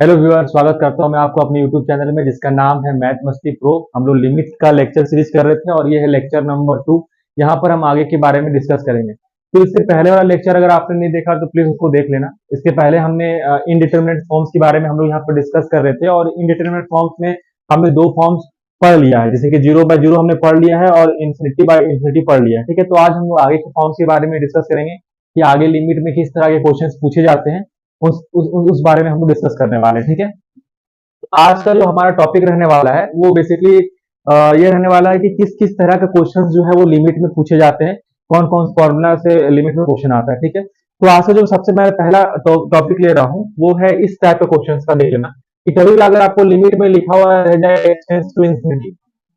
Hello viewer, स्वागत करता हूं मैं आपको अपने यूट्यूब चैनल में जिसका नाम है मैथ मस्ती प्रो। हम लोग लिमिट्स का लेक्चर सीरीज कर रहे थे और ये है लेक्चर नंबर 2। यहाँ पर हम आगे के बारे में डिस्कस करेंगे। तो इससे पहले वाला लेक्चर अगर आपने नहीं देखा तो प्लीज उसको देख लेना। इसके पहले हमने इनडिटरमिनेट फॉर्म्स के बारे में हम लोग यहाँ पर डिस्कस कर रहे थे और इनडिटरमिनेट फॉर्म्स में हमने दो फॉर्म्स पढ़ लिया है, जैसे कि 0/0 हमने पढ़ लिया है और इन्फिनिटी/इन्फिनिटी पढ़ लिया है। ठीक है, तो आज हम लोग आगे के फॉर्म्स के बारे में डिस्कस करेंगे कि आगे लिमिट में किस तरह के क्वेश्चन पूछे जाते हैं। उस बारे में हम लोग डिस्कस करने वाले हैं। ठीक है, आज का जो हमारा टॉपिक रहने वाला है वो बेसिकली ये रहने वाला है कि किस किस तरह के क्वेश्चंस जो है वो लिमिट में पूछे जाते हैं, कौन कौन फॉर्मूला से लिमिट में क्वेश्चन आता है। ठीक है, तो आज का जो सबसे मैं पहला टॉपिक ले रहा हूँ वो है इस टाइप के क्वेश्चंस का देख लेना कि कभी भी अगर आपको लिमिट में लिखा हुआ रह जाए x टेंड्स टू इंफिनिटी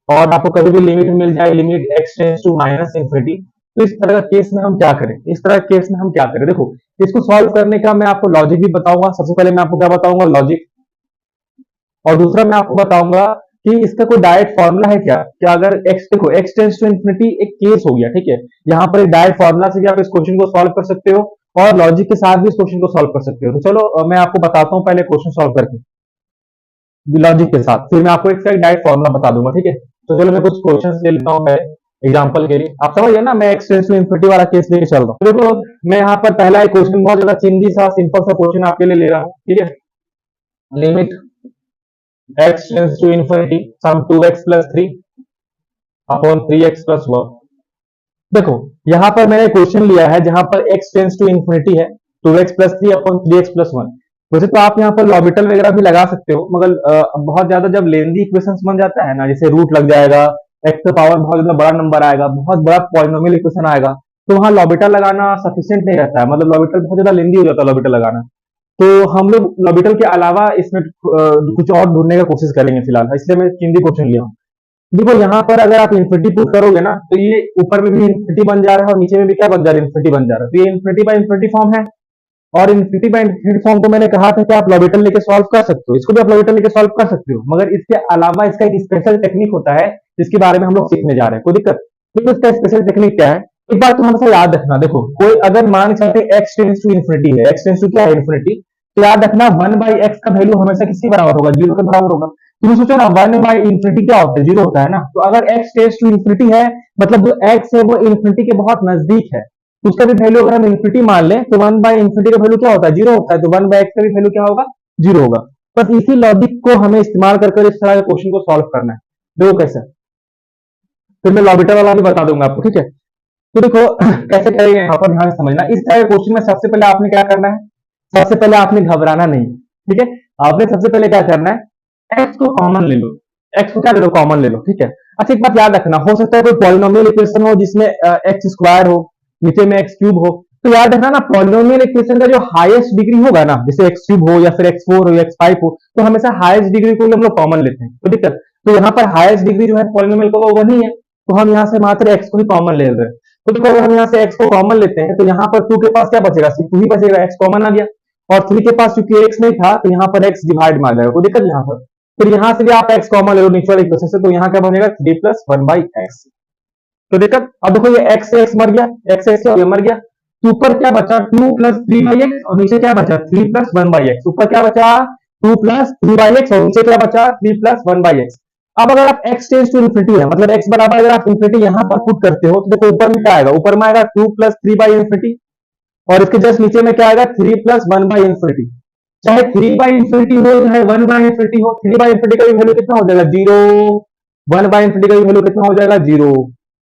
और आपको कभी भी लिमिट में मिल जाए limit x tends to minus infinity, तो इस तरह का केस में हम क्या करें। इस तरह के केस में हम क्या करें, देखो इसको सॉल्व करने का मैं आपको लॉजिक भी बताऊंगा। सबसे पहले मैं आपको क्या बताऊंगा, लॉजिक, और दूसरा मैं आपको बताऊंगा कि इसका कोई डायरेक्ट फॉर्मूला है क्या। क्या अगर x, देखो x टेंड्स टू इंफिनिटी एक केस हो गया, ठीक है, यहाँ पर एक डायरेक्ट फॉर्मूला से भी आप इस क्वेश्चन को सॉल्व कर सकते हो और लॉजिक के साथ भी इस क्वेश्चन को सॉल्व कर सकते हो। तो चलो मैं आपको बताता हूँ पहले क्वेश्चन सॉल्व करके लॉजिक के साथ, फिर मैं आपको एक डायरेक्ट फॉर्मूला बता दूंगा। ठीक है, तो चलो मैं कुछ क्वेश्चन ले लेता हूँ मैं एग्जाम्पल के लिए। आप समझिए ना, मैं x टेंड्स टू इंफिनिटी वाला केस लेके चल रहा हूँ। तो देखो मैं यहाँ पर पहला एक क्वेश्चन बहुत ज्यादा सिंपल सा क्वेश्चन आपके लिए ले रहा हूँ। ठीक है, limit x tends to infinity sum 2x plus 3 upon 3x plus 1। देखो यहाँ पर मैंने क्वेश्चन लिया है जहां पर x tends to infinity है 2x plus 3 upon 3x plus 1। वैसे तो आप यहाँ पर लॉबिटल वगैरह भी लगा सकते हो, मगर बहुत ज्यादा जब लेंदी इक्वेशंस बन जाता है ना, जैसे रूट लग जाएगा, x का पावर बहुत ज्यादा बड़ा नंबर आएगा, बहुत बड़ा पॉलिनोमियल इक्वेशन आएगा, तो वहां लॉबिटल लगाना सफिशिएंट नहीं रहता है। मतलब लॉबिटल बहुत ज्यादा लेंदी हो जाता है लॉबिटल लगाना। तो हम लोग लॉबिटल के अलावा इसमें कुछ और ढूंढने का कोशिश करेंगे फिलहाल, इसलिए मैं हिंदी क्वेश्चन लिया हूँ। देखो यहाँ पर अगर आप इन्फिनिटी पुट करोगे ना तो ये ऊपर में भी इन्फिनिटी बन जा रहा है और नीचे में भी क्या बन जा रहा है, इन्फिनिटी बन जा रहा है। तो ये इन्फिनिटी बाय इन्फिनिटी फॉर्म है और इन्फिनिटी बाय इन्फिनिटी फॉर्म को मैंने कहा था कि आप लॉबिटल लेके सॉल्व कर सकते हो, इसको भी आप लॉबिटल लेके सॉल्व कर सकते हो, मगर इसके अलावा इसका एक स्पेशल टेक्निक होता है जिसके बारे में हम लोग सीखने जा रहे हैं। कोई दिक्कत तो इसका स्पेशल टेक्निक क्या है, एक बात तो हमेशा याद रखना। देखो कोई अगर मान सकते x टेंड्स टू इन्फिनिटी है, x टेंड्स टू क्या है, इन्फिनिटी, तो याद रखना 1/x का वैल्यू हमेशा किसके बराबर होगा, 0 के बराबर होगा। तुम सोचो ना 1/इन्फिनिटी क्या होता है, 0 होता है ना। तो अगर x टेंड्स टू इन्फिनिटी है मतलब जो x है वो इन्फिनिटी के बहुत नजदीक है, तो उसका भी वैल्यू अगर हम इन्फिनिटी मान लें तो 1/इन्फिनिटी का वैल्यू क्या होता है, 0 होता है। तो 1/x का भी वैल्यू क्या होगा, 0 होगा। बस इसी लॉजिक को हमें इस्तेमाल कर इस तरह के क्वेश्चन को सॉल्व करना है। देखो कैसे, फिर मैं लॉबिटल वाला भी बता दूंगा आपको। ठीक है, तो देखो कैसे करेंगे यहाँ पर ध्यान से समझना। इस तरह के क्वेश्चन में सबसे पहले आपने क्या करना है, सबसे पहले आपने घबराना नहीं। ठीक है, आपने सबसे पहले क्या करना है, x को कॉमन ले लो, x को क्या ले लो, कॉमन ले लो। ठीक है, अच्छा एक बात याद रखना, हो सकता है कोई पॉलिनोमियल इक्वेशन हो जिसमें एक्स स्क्वायर हो, नीचे में एक्स क्यूब हो, तो याद रखना ना पॉलिनोमियल इक्वेशन का जो हाईएस्ट डिग्री होगा ना, जैसे एक्स क्यूब हो या फिर x4 हो या x5 हो, तो हमेशा हाईएस्ट डिग्री को हम लोग कॉमन लेते हैं। तो दिक्कत, तो यहाँ पर हाईएस्ट डिग्री जो है पॉलिनोमियल का वो वही है, तो हम यहाँ से मात्र एक्स को ही कॉमन ले रहे हैं। तो देखो अगर हम यहाँ से x को कॉमन लेते हैं तो यहाँ पर 2 के पास क्या बचेगा, सिर्फ 2 ही बचेगा, x कॉमन आ गया। और 3 के पास क्योंकि x नहीं था तो यहाँ पर x डिवाइड में आ जाएगा, कोई दिक्कत यहाँ पर। फिर यहाँ से भी आप x कॉमन ले लो नीचे वाले इक्वेशन से, तो यहाँ क्या बनेगा 3 + 1/x। तो दिक्कत, अब देखो ये x से x मर गया, x से x मर गया, तो ऊपर क्या बचा 2 + 3/x और नीचे क्या बचा 3 + 1/x। ऊपर क्या बचा 2 + 3/x और नीचे क्या बचा 3 + 1/x। अब अगर आप x टेंड्स टू इन्फिनिटी है, मतलब x बराबर अगर आप इन्फिनिटी यहाँ पर पुट करते हो तो देखो ऊपर में क्या आएगा, ऊपर में आएगा 2 + 3/इन्फिनिटी और इसके जस्ट नीचे में क्या आएगा 3 + 1/इन्फिनिटी। चाहे 3/इन्फिनिटी हो चाहे 1/इन्फिनिटी हो, 3/इन्फिनिटी का भी वैल्यू कितना हो जाएगा 0, 1/इन्फिनिटी का भी वैल्यू कितना हो जाएगा 0।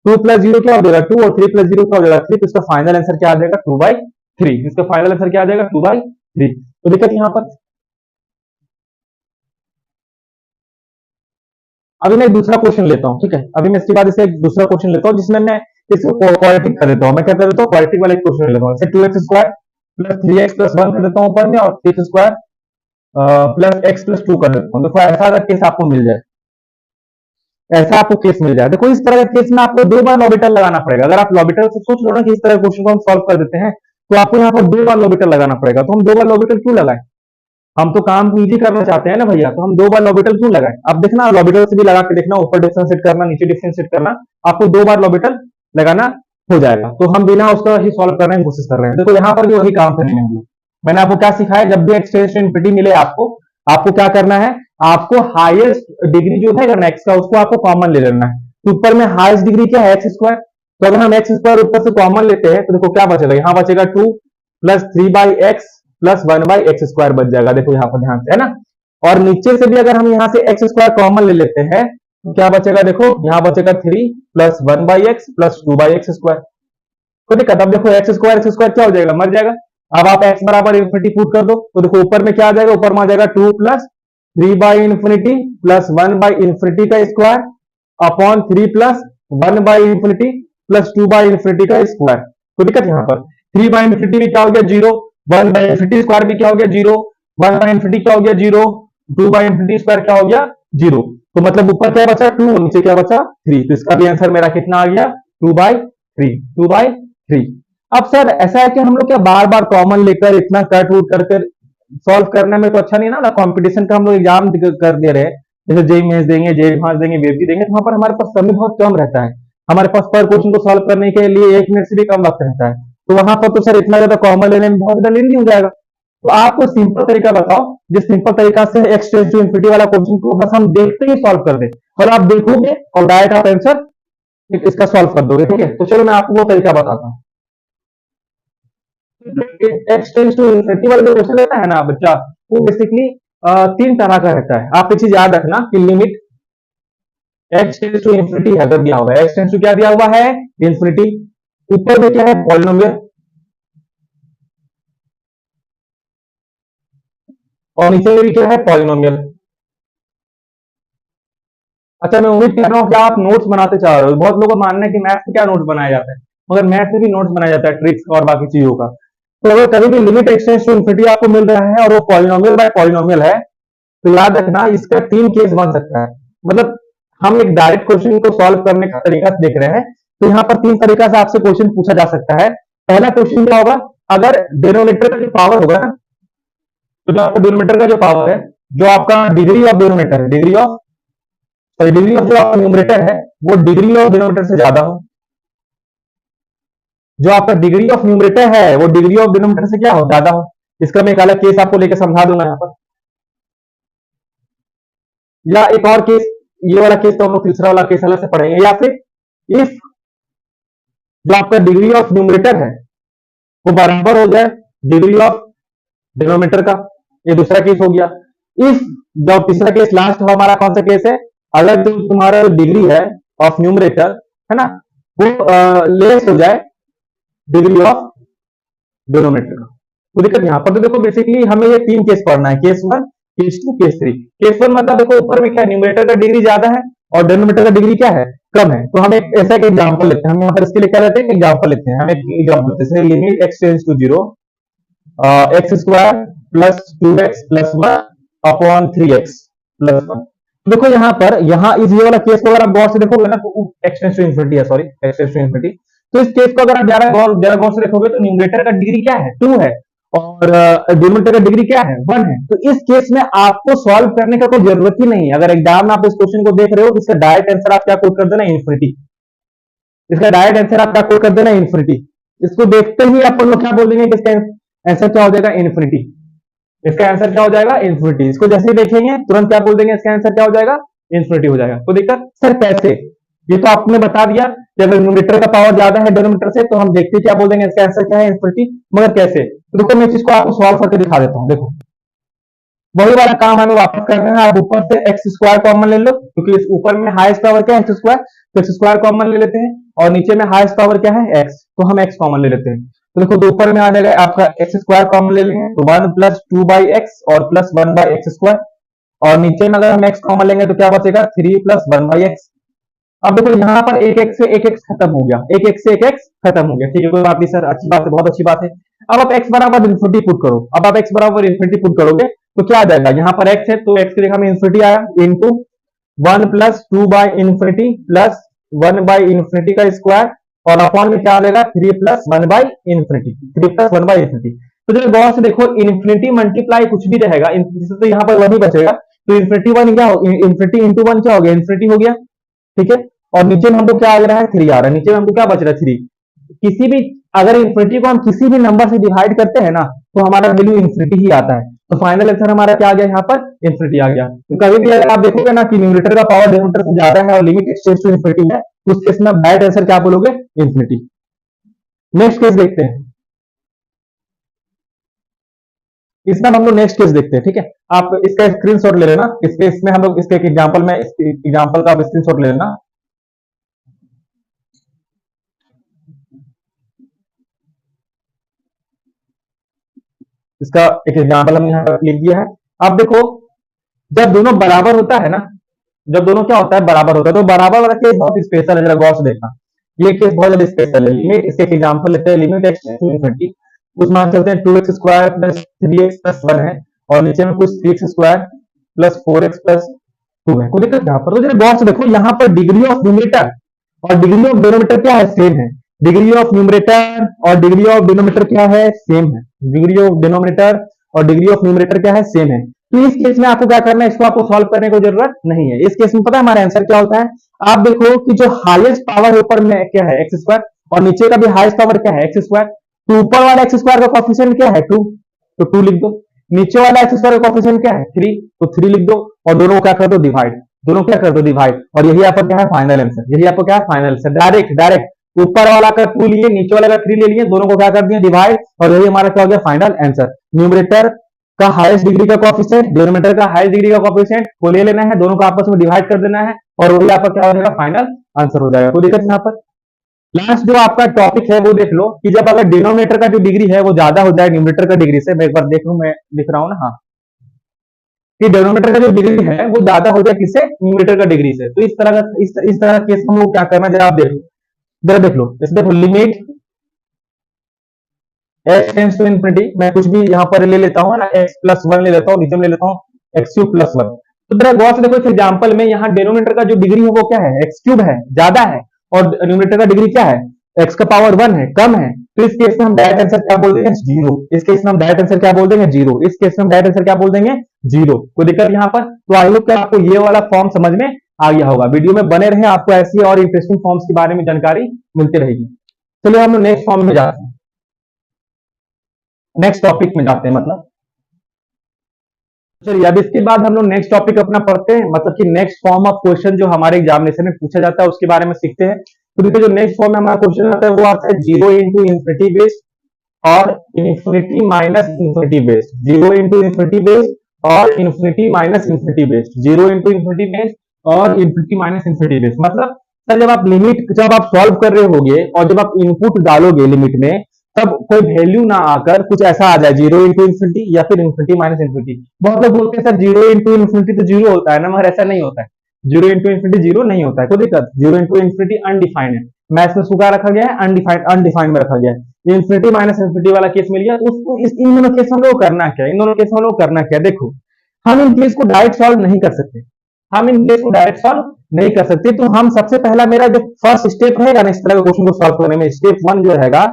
2 + 0 क्या हो जाएगा 2 और 3 + 0 क्या हो जाएगा 3। तो इसका फाइनल आंसर क्या आ जाएगा 2/3। इसका फाइनल आंसर क्या आ जाएगा 2/3। तो दिक्कत यहाँ पर, अभी मैं एक दूसरा क्वेश्चन लेता हूँ। ठीक है, अभी मैं इसके बाद इसे एक दूसरा क्वेश्चन लेता हूँ जिसमें मैं इसको क्वाड्रेटिक कर देता हूँ। मैं क्या कर देता हूँ, क्वाड्रेटिक वाला एक क्वेश्चन लेता हूँ। जैसे 2x² + 3x + 1 कर देता हूँ ऊपर में और 3x² + x + 2 कर देता हूँ। देखो ऐसा अगर केस आपको मिल जाए, ऐसा आपको केस मिल जाए, देखो इस तरह के केस में आपको 2 बार लॉबिटल लगाना पड़ेगा। अगर आप लॉबिटल से सोच लो ना कि इस तरह के क्वेश्चन को हम सॉल्व कर देते हैं, तो आपको यहाँ पर 2 बार लॉबिटल लगाना पड़ेगा। तो हम 2 बार लॉबिटल क्यों लगाएं, हम तो काम इजी करना चाहते हैं ना भैया, तो हम 2 बार लॉबिटल क्यों लगाएं। अब देखना लॉबिटल से भी लगा के देखना, ऊपर डिफरेंशिएट करना नीचे डिफरेंशिएट करना, आपको 2 बार लॉबिटल लगाना हो जाएगा। तो हम बिना उसका ही सॉल्व करने की कोशिश कर रहे हैं। देखो यहाँ पर भी वही काम करेंगे हम लोग। मैंने आपको क्या सिखाया, जब भी x टेंड्स टू इन्फिनिटी मिले आपको, आपको क्या करना है, आपको हाईएस्ट डिग्री जो है एक्स का उसको आपको कॉमन ले लेना है। तो ऊपर में हाईएस्ट डिग्री क्या है, एक्स स्क्वायर। तो अगर हम एक्स स्क्वायर ऊपर से कॉमन लेते हैं तो देखो क्या बचेगा, यहाँ बचेगा 2 plus 3/x plus 1/x square बच जाएगा। देखो यहाँ पर ध्यान से, है ना। और नीचे से भी अगर हम यहाँ से एक्स स्क्वायर कॉमन ले लेते हैं तो क्या बचेगा, देखो यहाँ बचेगा 3 plus 1/x plus 2/x square. तो दिक्कत, अब देखो एक्स स्क्वायर क्या हो जाएगा, मर जाएगा। अब आप x बराबर इन्फिनिटी पुट कर दो तो देखो ऊपर में क्या आ जाएगा, ऊपर में आ जाएगा 2 प्लस 3/इन्फिनिटी प्लस 1/इन्फिनिटी का स्क्वायर अपॉन 3 प्लस 1/इन्फिनिटी प्लस 2/इन्फिनिटी का स्क्वायर। तो दिक्कत यहाँ पर 3/इन्फिनिटी भी क्या हो गया 0, 1/इन्फिनिटी स्क्वायर भी क्या हो गया 0, 1/इन्फिनिटी क्या हो गया 0, 2/इन्फिनिटी स्क्वायर क्या हो गया 0। तो मतलब ऊपर क्या बचा 2, नीचे क्या बचा 3। तो इसका भी आंसर मेरा कितना आ गया 2/3। अब सर ऐसा है कि हम लोग क्या बार बार कॉमन लेकर इतना कट वुट करके सॉल्व करने में तो अच्छा नहीं ना। कंपटीशन का हम लोग एग्जाम कर दे रहे हैं, जैसे जेई मेंस देंगे, जेई एडवांस देंगे, वेब देंगे, तो वहां पर हमारे पास समय बहुत कम रहता है। हमारे पास पर क्वेश्चन को सॉल्व करने के लिए 1 मिनट से भी कम वक्त रहता है। तो वहां पर तो सर इतना ज्यादा कॉमन लेने में बहुत ज्यादा लेंदी हो जाएगा। तो आपको सिंपल तरीका बताओ, जिस सिंपल तरीका से एक्स टेंस टू इनफिनिटी वाला क्वेश्चन को बस हम देखते ही सॉल्व कर दे और आप देखोगे और डायरेक्ट आप आंसर इसका सॉल्व कर दोगे। ठीक है, तो चलो मैं आपको वो तरीका बताता हूँ। एक्स टेंस टू इनफिनिटी वाला जो क्वेश्चन रहता है ना बच्चा, वो बेसिकली 3 तरह का रहता है। आप एक चीज याद रखना कि limit x tends to infinity अगर दिया हुआ है, एक्स टेंस टू क्या दिया हुआ है इनफिनिटी, ऊपर में क्या है पॉलिनोमियल और नीचे में भी क्या है पॉलिनोमियल। अच्छा, मैं उम्मीद कर रहा हूँ कि आप नोट्स बनाते चाह रहे हो। बहुत लोगों का मानना है कि मैथ्स में क्या नोट्स बनाया जाता है, मगर मैथ्स में भी नोट्स बनाया जाता है ट्रिक्स और बाकी चीजों का। तो अगर कभी भी limit x tends to infinity आपको मिल रहा है और वो पॉलिनोमियल बाय पॉलिनोमियल है, तो याद रखना इसका 3 केस बन सकता है। मतलब हम एक डायरेक्ट क्वेश्चन को सॉल्व करने का तरीका देख रहे हैं, तो यहाँ पर 3 तरीका से आपसे क्वेश्चन पूछा जा सकता है। पहला क्वेश्चन क्या होगा, अगर डिनोमिनेटर का जो पावर होगा ना, तो जो आपका डिनोमिनेटर का जो पावर है, जो आपका डिग्री ऑफ डिनोमिनेटर है, डिग्री ऑफ जो आपका न्यूमरेटर है वो डिग्री ऑफ डिनोमिनेटर से ज्यादा हो, जो आपका डिग्री ऑफ न्यूमरेटर है वो डिग्री ऑफ डिनोमिनेटर से क्या हो ज्यादा हो। इसका मैं एक अलग केस आपको लेकर समझा दूंगा यहाँ पर। या एक और केस, ये वाला केस तो हम लोग तीसरा वाला केस अलग से पढ़ेंगे। या फिर इफ जो आपका डिग्री ऑफ न्यूमरेटर है वो बराबर हो जाए डिग्री ऑफ डिनोमिनेटर का, ये दूसरा केस हो गया। इफ जो तीसरा केस लास्ट हमारा कौन सा केस है, अगर जो तुम्हारा डिग्री है ऑफ न्यूमरेटर है ना वो लेस हो जाए डिग्री ऑफ डिनोमिनेटर का। तो दिक्कत यहाँ पर तो देखो बेसिकली हमें ये 3 केस पढ़ना है, केस 1, केस 2, केस 3। केस 1 मतलब देखो ऊपर में क्या न्यूमरेटर का डिग्री ज्यादा है और डिनोमिनेटर का डिग्री क्या है कम है। तो हम एक ऐसा एक एग्जांपल लेते हैं, हम यहाँ पर इसके लिए क्या लेते हैं एग्जांपल लेते हैं। हम एक एग्जांपल लेते हैं, limit x tends to 0 x square plus 2x plus 1 upon 3x plus 1। देखो यहाँ पर इस ये वाला केस को अगर आप गौर से देखोगे ना तो एक्स टेंड्स टू इनफिनिटी है, sorry x tends to infinity. तो इस केस को अगर आप ज्यादा गौर से देखोगे तो न्यूमरेटर का डिग्री क्या है 2 है और डिनोमिनेटर का डिग्री क्या है 1 है। तो इस केस में आपको सॉल्व करने का कोई जरूरत ही नहीं है। अगर एग्जाम में आप इस क्वेश्चन को देख रहे हो तो इसका डायरेक्ट आंसर आप क्या कोट कर देना इनफिनिटी। इसका डायरेक्ट आंसर आप क्या कोट कर देना इनफिनिटी। इसको देखते ही अपन लोग क्या बोल देंगे कि इसका आंसर क्या हो जाएगा इनफिनिटी। इसका आंसर क्या हो जाएगा इनफिनिटी। इसको जैसे ही देखेंगे तुरंत क्या बोल देंगे इसका आंसर क्या हो जाएगा इनफिनिटी हो जाएगा। तो दिक्कत सर कैसे, ये तो आपने बता दिया कि अगर न्यूमरेटर का पावर ज्यादा है डिनोमिनेटर से तो हम देखते हैं क्या बोल देंगे इसका आंसर क्या है इनफिनिटी। मगर कैसे, तो देखो मैं इस चीज को आपको सॉल्व करके दिखा देता हूँ। देखो वही वाला काम हमें वापस कर रहे हैं। आप ऊपर से एक्स स्क्वायर कॉमन ले लो क्योंकि इस ऊपर में हाईएस्ट पावर क्या है एक्स स्क्वायर, तो एक्स स्क्वायर कॉमन ले लेते हैं और नीचे में हाईएस्ट पावर क्या है एक्स, तो हम एक्स कॉमन ले लेते हैं। तो देखो तो ऊपर में आ जाएगा आपका एक्स स्क्वायर कॉमन ले लेंगे तो 1 प्लस 2/x और प्लस 1/x स्क्वायर, और नीचे में अगर हम एक्स कॉमन लेंगे तो क्या बचेगा 3 प्लस 1/x। अब देखो यहाँ पर एक एक्स से एक एक्स खत्म हो गया, एक एक्स से एक एक्स खत्म हो गया, ठीक है कोई बात नहीं सर, अच्छी बात है, बहुत अच्छी बात है। अब आप x बराबर इन्फिनिटी पुट करो। अब आप x बराबर इन्फिनिटी पुट करोगे तो क्या आ जाएगा, यहाँ पर x है तो x की जगह में इन्फिनिटी आया इंटू 1 प्लस 2/इन्फिनिटी प्लस 1/इन्फिनिटी का स्क्वायर और अपॉन में क्या आ जाएगा 3 प्लस 1/इन्फिनिटी, 3 प्लस 1/इन्फिनिटी। तो जब गौर से देखो इन्फिनिटी मल्टीप्लाई कुछ भी रहेगा तो यहाँ पर 1 ही बचेगा, तो इन्फिनिटी 1 क्या हो, इन्फिनिटी इंटू 1 क्या हो गया इन्फिनिटी हो गया, ठीक है। और नीचे में हमको क्या आ रहा है 3 आ रहा है, नीचे में हमको क्या बच रहा है 3। किसी भी अगर इन्फिनिटी को हम किसी भी नंबर से डिवाइड करते हैं ना तो हमारा वैल्यू इन्फिनिटी ही आता है। तो फाइनल आंसर हमारा क्या आ गया यहाँ पर, इंफिनिटी आ गया। तो कभी भी अगर आप देखोगे ना कि न्यूमरेटर का पावर डिनोमिनेटर से ज्यादा है और लिमिट एक्सटेंड्स टू इंफिनिटी है, तो उस केस में आप डायरेक्ट आंसर क्या बोलोगे, इंफिनिटी। नेक्स्ट केस देखते हैं, इसमें हम लोग नेक्स्ट केस देखते हैं, ठीक है। आप इसका स्क्रीनशॉट ले लेना, इसके इसमें हम लोग इसके एग्जांपल में एग्जांपल का स्क्रीनशॉट ले लेना। इसका एक एग्जांपल हमने यहाँ पर लिख दिया है। अब देखो, जब दोनों बराबर होता है ना, जब दोनों क्या होता है, बराबर होता है, तो बराबर वाला केस बहुत स्पेशल है, जरा गौर से देखना। ये केस बहुत ज्यादा स्पेशल है। लिमिट, इसके एग्जांपल लेते हैं, लिमिट एक्स टू इनफिनिटी, कुछ मान चलते हैं 2x square plus 3x plus 1 है, और नीचे में कुछ 3x square plus 4x plus 2 है। कोई दिक्कत यहाँ पर? तो जरा गौर से देखो, यहाँ पर डिग्री ऑफ न्यूमरेटर और डिग्री ऑफ डिनोमिनेटर क्या है, सेम है। डिग्री ऑफ न्यूमरेटर और डिग्री ऑफ डिनोमिनेटर क्या है, सेम है। डिग्री ऑफ डिनोमिनेटर और डिग्री ऑफ न्यूमरेटर क्या है, सेम है। तो इस केस में आपको क्या करना है, इसको आपको सॉल्व करने की जरूरत नहीं है। इस केस में पता है हमारा आंसर क्या होता है, आप देखो कि जो हाईएस्ट पावर ऊपर में क्या है, एक्स स्क्वायर, और नीचे का भी हाईएस्ट पावर क्या है, एक्स स्क्वायर। तो ऊपर वाला एक्स स्क्वायर का कोएफिशिएंट क्या है, 2, तो 2 लिख दो। नीचे वाला एक्स स्क्वायर का कोएफिशिएंट क्या है, 3, तो 3 लिख दो, और दोनों को क्या कर दो, डिवाइड। दोनों क्या कर दो, डिवाइड, और यही आपका क्या है, फाइनल आंसर। यही आपको क्या है, फाइनल आंसर। डायरेक्ट डायरेक्ट ऊपर वाला का 2 लिए, नीचे वाला का 3 ले लिए, दोनों को क्या कर दिया, डिवाइड, और यही हमारा क्या हो गया, फाइनल आंसर। न्यूमरेटर का हाईएस्ट डिग्री का कोएफिशिएंट, डिनोमिनेटर का हाईएस्ट डिग्री का कोएफिशिएंट को ले लेना है, दोनों को आपस में डिवाइड कर देना है, और वही आपका क्या हो जाएगा, फाइनल आंसर हो जाएगा। कोई दिक्कत यहाँ पर? लास्ट जो आपका टॉपिक है वो देख लो कि जब अगर डिनोमिनेटर का जो डिग्री है वो ज्यादा हो जाए न्यूमरेटर का डिग्री से, मैं एक बार देख लूं, मैं दिख रहा हूं ना, हाँ, कि डिनोमिनेटर का जो डिग्री है वो ज्यादा हो जाए किससे, न्यूमरेटर का डिग्री से। तो इस तरह का इस तरह का केस हम लोग क्या करना, जरा आप देख लो, जरा देख लो, जैसे देखो, limit x tends to infinity, मैं कुछ भी यहाँ पर ले लेता हूँ ना, x प्लस 1 ले लेता हूँ, नीचे में ले लेता हूँ x क्यूब प्लस 1। तो जरा गौर से देखो, इस एग्जांपल में यहाँ डिनोमिनेटर का जो डिग्री है वो क्या है, x क्यूब है, ज्यादा है, और न्यूमरेटर का डिग्री क्या है, x का पावर 1 है, कम है। तो इस केस में हम डायरेक्ट आंसर क्या बोल देंगे, 0। इस केस में हम डायरेक्ट आंसर क्या बोल देंगे, 0। इस केस में हम डायरेक्ट आंसर क्या बोल देंगे, 0। कोई दिक्कत यहाँ पर? तो आई होप कि आपको ये वाला फॉर्म समझ में आ गया होगा। वीडियो में बने रहे, आपको ऐसी और इंटरेस्टिंग फॉर्म्स के बारे में जानकारी मिलती रहेगी। चलिए हम लोग नेक्स्ट फॉर्म में जाते हैं, नेक्स्ट टॉपिक में जाते हैं, मतलब चलिए अब इसके बाद हम लोग नेक्स्ट टॉपिक अपना पढ़ते हैं, मतलब कि नेक्स्ट फॉर्म ऑफ क्वेश्चन जो हमारे एग्जामिनेशन में पूछा जाता है उसके बारे में सीखते हैं। तो देखिए, जो नेक्स्ट फॉर्म में हमारा क्वेश्चन आता है वो आता है 0 इंटू इंफिनिटी बेस्ड और infinity minus infinity based, 0 into infinity based और infinity minus infinity based, 0 into infinity based और इंफिनिटी माइनस इंफिनिटी बेस्ड। मतलब सर जब आप लिमिट, जब आप सॉल्व कर रहे होगे और जब आप इनपुट डालोगे लिमिट में, तब कोई वैल्यू ना आकर कुछ ऐसा आ जाए, 0 इंटू इंफिनिटी या फिर इंफिनिटी माइनस इंफिनिटी। बहुत लोग बोलते हैं सर 0 इंटू इंफिनिटी तो 0 होता है ना, मगर ऐसा नहीं होता है। 0 इंटू इंफिनिटी 0 नहीं होता है, कोई दिक्कत? 0 इंटू इंफिनिटी अनडिफाइंड है, मैथ्स में उसको क्या रखा गया है, अनडिफाइंड, अनडिफाइंड में रखा गया है। इंफिनिटी माइनस इंफिनिटी वाला केस मिल गया, उसको इन दोनों केस में हम लोग करना क्या है, इन दोनों केस में हम लोग करना क्या, देखो हम इन केस को डायरेक्ट सॉल्व नहीं कर सकते, हम इन केस को डायरेक्ट सॉल्व नहीं कर सकते। तो हम सबसे पहला, मेरा जो फर्स्ट स्टेप रहेगा ना इस तरह के क्वेश्चन को सॉल्व करने में, स्टेप 1 जो रहेगा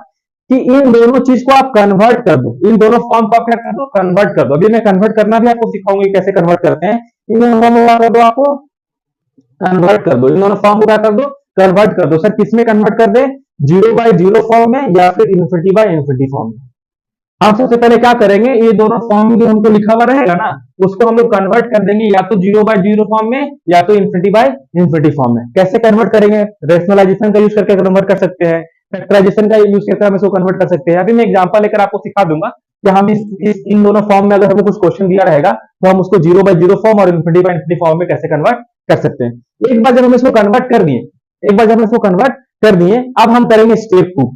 कि इन दोनों चीज को आप कन्वर्ट कर दो, इन दोनों फॉर्म को आप क्या कर दो, कन्वर्ट कर दो। अभी मैं कन्वर्ट करना भी आपको सिखाऊंगी कैसे कन्वर्ट करते हैं। इन दोनों फॉर्म को क्या कर दो, आपको कन्वर्ट कर दो, इन दोनों फॉर्म को क्या कर दो, कन्वर्ट कर दो। सर किसमें कन्वर्ट कर दे, 0 बाई 0 फॉर्म में या फिर इंफिनिटी बाई इंफिनिटी फॉर्म में। हम सबसे पहले क्या करेंगे, ये दोनों फॉर्म जो हमको लिखा हुआ रहेगा ना उसको हम लोग कन्वर्ट कर देंगे, या तो 0 बाई 0 फॉर्म में या तो इंफिनिटी बाई इंफिनिटी फॉर्म में। कैसे कन्वर्ट करेंगे, रेशनलाइजेशन का यूज करके कन्वर्ट कर सकते हैं, फैक्टराइजेशन का यूज करके हम इसको कन्वर्ट कर सकते हैं। अभी मैं एग्जांपल लेकर आपको सिखा दूंगा कि हम इन दोनों फॉर्म में अगर हमें कुछ क्वेश्चन दिया रहेगा तो हम उसको 0 बाई 0 फॉर्म और इंफिनिटी बाई इंफिनिटी फॉर्म में कैसे कन्वर्ट कर सकते हैं। एक बार जब हम इसको कन्वर्ट कर दिए, एक बार जब हम इसको कन्वर्ट कर दिए, अब हम करेंगे स्टेप 2।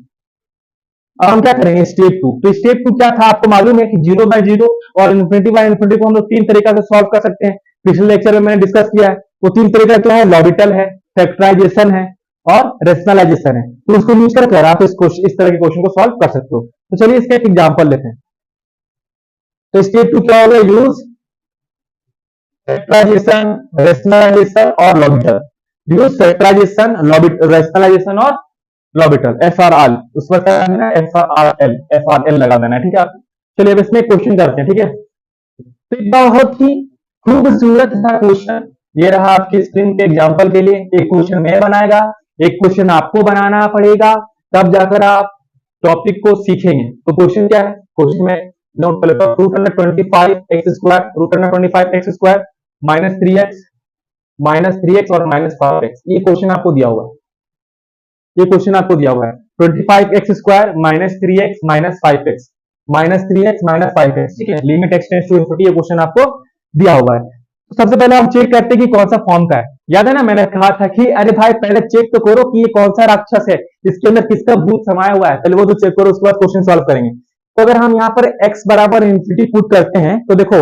अब हम क्या करेंगे, स्टेप 2। तो स्टेप 2 क्या था, आपको मालूम है कि 0 बाई 0 और इंफिनिटी बाई इंफिनिटी को हम लोग 3 तरीका से सॉल्व कर सकते हैं। पिछले लेक्चर में मैंने डिस्कस किया है, वो 3 तरीका क्या है, लॉबिटल है, फैक्टराइजेशन है और रेशनलाइजेशन है। तो उसको यूज करके आप इस तरह के क्वेश्चन को सॉल्व कर सकते हो। तो चलिए इसका एक एग्जांपल लेते हैं। तो स्टेप 2 क्या होगा, यूज फैक्टराइजेशन, रेशनलाइजेशन और लॉबिटल। यूज फैक्टराइजेशन, रेशनलाइजेशन और लॉबिटल, FRL, उस पर क्या करना है, FRL लगा देना है, ठीक है। चलिए अब इसमें क्वेश्चन करते हैं, ठीक है। तो एक बहुत ही खूबसूरत सा क्वेश्चन ये रहा आपकी स्क्रीन के एग्जांपल के लिए। एक क्वेश्चन मैं बनाएगा, एक क्वेश्चन आपको बनाना पड़ेगा, तब जाकर आप टॉपिक को सीखेंगे। तो क्वेश्चन क्या है, क्वेश्चन में नोट कर लेता हूँ, root under 25x² root under 25x² -3x और -5x। ये क्वेश्चन आपको दिया हुआ है, ये क्वेश्चन आपको दिया हुआ है 25x² -3x -5x -3x -5x, ठीक है। Limit x tends to infinity, ये क्वेश्चन आपको दिया हुआ है। तो सबसे पहले हम चेक करते हैं कि कौन सा फॉर्म का है। याद है ना, मैंने कहा था कि अरे भाई पहले चेक तो करो कि ये कौन सा राक्षस है, इसके अंदर किसका भूत समाया हुआ है, पहले वो तो चेक करो, उसके बाद क्वेश्चन सॉल्व करेंगे। तो अगर हम यहाँ पर x बराबर इन्फिनिटी पुट करते हैं तो देखो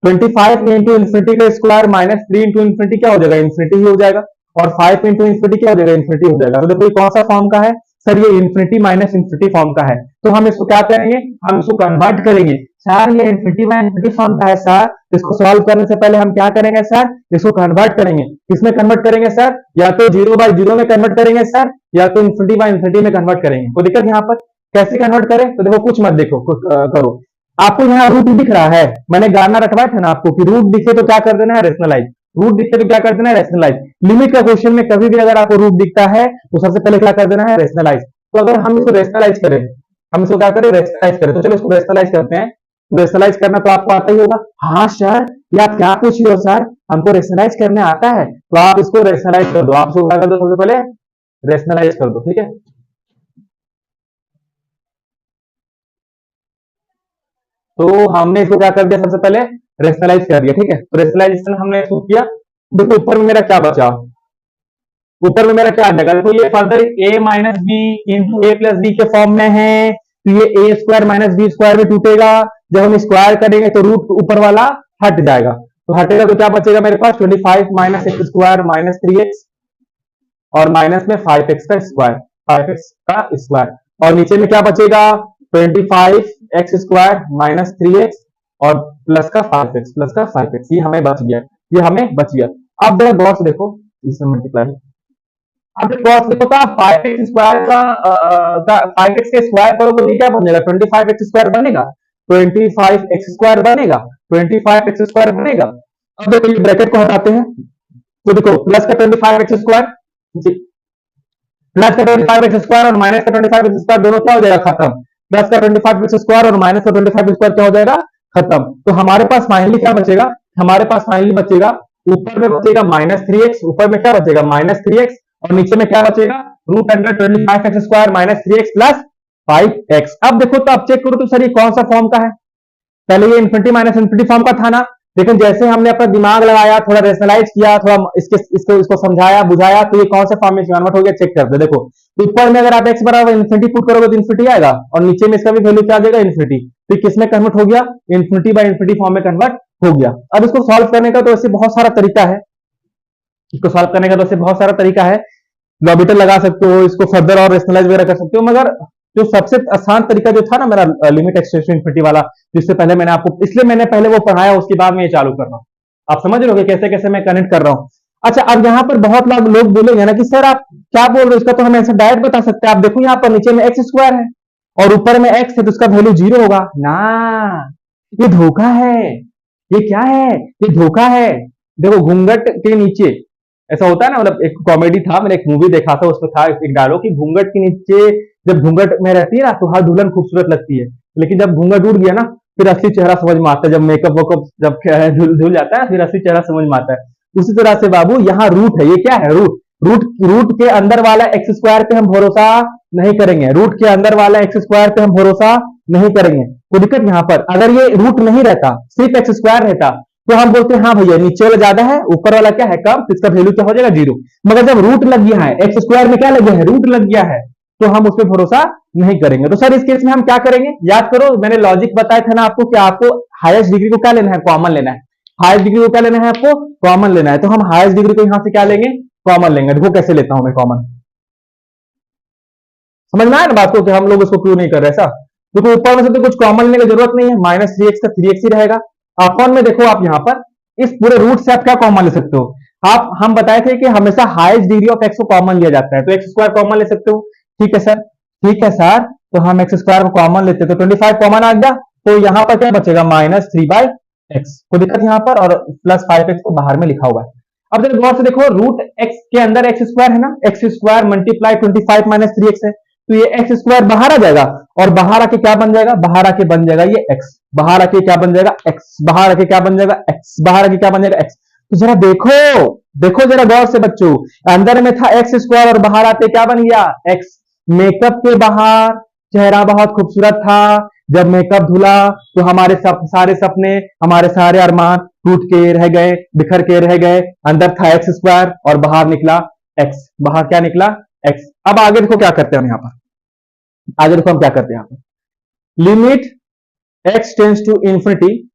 25 इंटू इन्फिनिटी का स्क्वायर -3 इंटू इन्फिनिटी क्या हो जाएगा, इन्फिनिटी ही हो जाएगा, और 5 इंटू इन्फिनिटी क्या हो जाएगा, इन्फिनिटी हो जाएगा। तो देखो ये कौन सा फॉर्म का है सर, ये इन्फिनिटी माइनस इन्फिनिटी फॉर्म का है। तो हम इसको क्या करेंगे, हम इसको कन्वर्ट करेंगे। सर ये इन्फिनिटी माइनस इन्फिनिटी फॉर्म का है सर, इसको सॉल्व करने से पहले हम क्या करेंगे सर, इसको कन्वर्ट करेंगे। किसमें कन्वर्ट करेंगे सर, या तो 0/0 में कन्वर्ट करेंगे सर, या तो इन्फिनिटी बाय इन्फिनिटी में कन्वर्ट करेंगे। तो दिक्कत यहाँ पर कैसे कन्वर्ट करें, तो देखो कुछ मत देखो, करो। आपको यहाँ रूट दिख रहा है, मैंने गाना रखवाया था ना आपको कि रूट दिखे तो क्या कर देना है, रेशनलाइज। रूट दिखते तो क्या कर देना है, रेशनलाइज। लिमिट का क्वेश्चन में कभी भी अगर आपको रूट दिखता है तो सबसे पहले क्या कर देना है, रेशनलाइज। तो अगर हम इसको रेशनलाइज करें, हम इसको क्या करें, रेशनलाइज करें, तो चलो इसको रेशनलाइज करते हैं। रेशनलाइज करना तो आपको आता ही होगा। हाँ सर, ये आप क्या पूछ रहे हो सर, हमको रेशनलाइज करने आता है, तो आप इसको रेशनलाइज कर दो। आप इसको क्या कर दो, सबसे पहले रेशनलाइज कर दो, ठीक है। तो हमने इसको क्या कर दिया, सबसे पहले रेशनलाइज कर दिया, ठीक है। तो रेशनलाइजेशन हमने इसको किया। देखो ऊपर में मेरा क्या बचा, ऊपर में मेरा क्या आ जाएगा, देखो ये further a minus B into A plus B के फॉर्म में है, तो ये A square minus B square में टूटेगा। जब हम स्क्वायर करेंगे तो रूट ऊपर वाला हट जाएगा, तो हटेगा तो क्या बचेगा मेरे पास 25 minus x square minus 3x और माइनस में 5x का स्क्वायर, 5x का स्क्वायर, और नीचे में क्या बचेगा 25x² माइनस 3x और प्लस का 5x, ये हमें बच गया, ये हमें बच गया। अब जरा गौर से देखो, इसमें मल्टीप्लाई, अब गौर से देखो तो 5x² का 5x के स्क्वायर करोगे तो क्या बनेगा, 25x² बनेगा, 25x² बनेगा, 25x² बनेगा। अब देखो ये ब्रैकेट को हटाते हैं, तो देखो प्लस का 25x², प्लस का 25x² और माइनस का 25x² दोनों क्या हो जाएगा, खत्म। प्लस का 25x² और माइनस का 25x² क्या हो जाएगा, खत्म। तो हमारे पास फाइनली क्या बचेगा, हमारे पास फाइनली बचेगा, ऊपर में बचेगा -3x, ऊपर में क्या बचेगा -3x, और नीचे में क्या बचेगा, root under 25x² minus 3x plus 5x। अब देखो तो अब चेक करो तो सर ये कौन सा फॉर्म का है, पहले ये इन्फिनिटी माइनस इन्फिनिटी फॉर्म का था ना, लेकिन जैसे हमने अपना दिमाग लगाया, थोड़ा रेशनलाइज किया, थोड़ा इसको समझाया बुझाया, तो ये कौन से फॉर्म में कन्वर्ट हो गया, चेक करते देखो। ऊपर में अगर आप x बराबर इन्फिनिटी पुट करोगे तो इन्फिनिटी आएगा, और नीचे में इसका भी वैल्यू क्या आ जाएगा, इन्फिनिटी। तो किसमें कन्वर्ट हो गया, इन्फिनिटी बाय इन्फिनिटी फॉर्म में कन्वर्ट हो गया। अब इसको सॉल्व करने का तो ऐसे बहुत सारा तरीका है, इसको सॉल्व करने का तो ऐसे बहुत सारा तरीका है, लॉबिटल लगा सकते हो, इसको फर्दर और रेशनलाइज वगैरह कर सकते हो, मगर जो सबसे आसान तरीका जो था ना मेरा लिमिट एक्सटेंशन इन्फिनिटी वाला, जिससे पहले मैंने आपको, इसलिए मैंने पहले वो पढ़ाया, उसके बाद में ये चालू कर रहा हूं। आप समझ रहे हो कि कैसे कैसे मैं कनेक्ट कर रहा हूं। अच्छा, अब यहाँ पर बहुत लोग बोलेंगे ना कि सर आप क्या बोल रहे हो, इसका तो हम ऐसे डायरेक्ट बता सकते हैं। आप देखो यहाँ पर नीचे में x² है और ऊपर में x है, तो इसका वैल्यू 0 होगा ना, ये धोखा है। ये क्या है, ये धोखा है। देखो घूंघट के नीचे ऐसा होता है ना, मतलब एक कॉमेडी था, मैंने एक मूवी देखा था, उसमें था एक डायलॉग कि घूंघट के नीचे जब घूंघट में रहती है ना तो हर दुल्हन खूबसूरत लगती है, लेकिन जब घूंघट उड़ गया ना फिर असली चेहरा समझ में आता है, जब मेकअप वकअप जब धुल जाता है फिर असली चेहरा समझ में आता है। उसी तरह से बाबू यहाँ रूट है, ये क्या है, रूट के अंदर वाला x² पे हम भरोसा नहीं करेंगे, रूट के अंदर वाला x² पे हम भरोसा नहीं करेंगे। कोई दिक्कत यहाँ पर, अगर ये रूट नहीं रहता, सिर्फ x² रहता, तो हम बोलते हैं हाँ भैया नीचे वाला ज्यादा है ऊपर वाला क्या है कम, तो इसका वैल्यू क्या हो जाएगा 0। मगर जब रूट लग गया है, x² में क्या लग गया है, रूट लग गया है, तो हम उस पर भरोसा नहीं करेंगे। तो सर इस केस में हम क्या करेंगे, याद करो मैंने लॉजिक बताया था ना आपको कि आपको हाईएस्ट डिग्री को क्या लेना है, कॉमन लेना है। हाईएस्ट डिग्री को क्या लेना है, आपको कॉमन लेना है। तो हम हाईएस्ट डिग्री को यहां से क्या लेंगे, कॉमन लेंगे। देखो कैसे लेता हूं मैं कॉमन, समझ में आया ना बात को कि हम लोग इसको क्यों नहीं कर रहे ऐसा। देखो ऊपर में से तो कुछ कॉमन लेने की जरूरत नहीं है, -3x का 3x ही रहेगा। अपॉन में देखो आप यहाँ पर इस पूरे रूट से आप क्या कॉमन ले सकते हो, आप हम बताए थे कि हमेशा हाईएस्ट डिग्री ऑफ x को कॉमन लिया जाता है, तो x² कॉमन ले सकते हो। ठीक है सर, ठीक है सर, तो हम x² को कॉमन लेते हैं, तो 25 कॉमन आ गया, तो यहाँ पर क्या बचेगा -3/x, कोई दिक्कत यहाँ पर, और प्लस 5x को बाहर में लिखा हुआ है। अब जरा गौर से देखो, रूट x के अंदर x² है ना, x² मल्टीप्लाई 25 -3x है, तो ये एक्स स्क्वायर बाहर आ जाएगा और बाहर आके क्या बन जाएगा, बाहर आके बन जाएगा ये एक्स, बाहर आके क्या बन जाएगा एक्स, बाहर आके क्या बन जाएगा एक्स, बाहर आके क्या बन जाएगा एक्स। तो जरा देखो, देखो जरा गौर से बच्चों, अंदर में था एक्स स्क्वायर और बाहर आते क्या बन गया एक्स। मेकअप के बाहर चेहरा बहुत खूबसूरत था, जब मेकअप धुला तो हमारे सारे सपने, हमारे सारे अरमान टूट के रह गए, बिखर के रह गए। अंदर था एक्स स्क्वायर और बाहर निकला एक्स, बाहर क्या निकला एक्स। अब आगे देखो क्या करते हैं हम यहाँ पर, आगे देखो हम क्या करते हैं यहाँ पर, limit x tends to infinity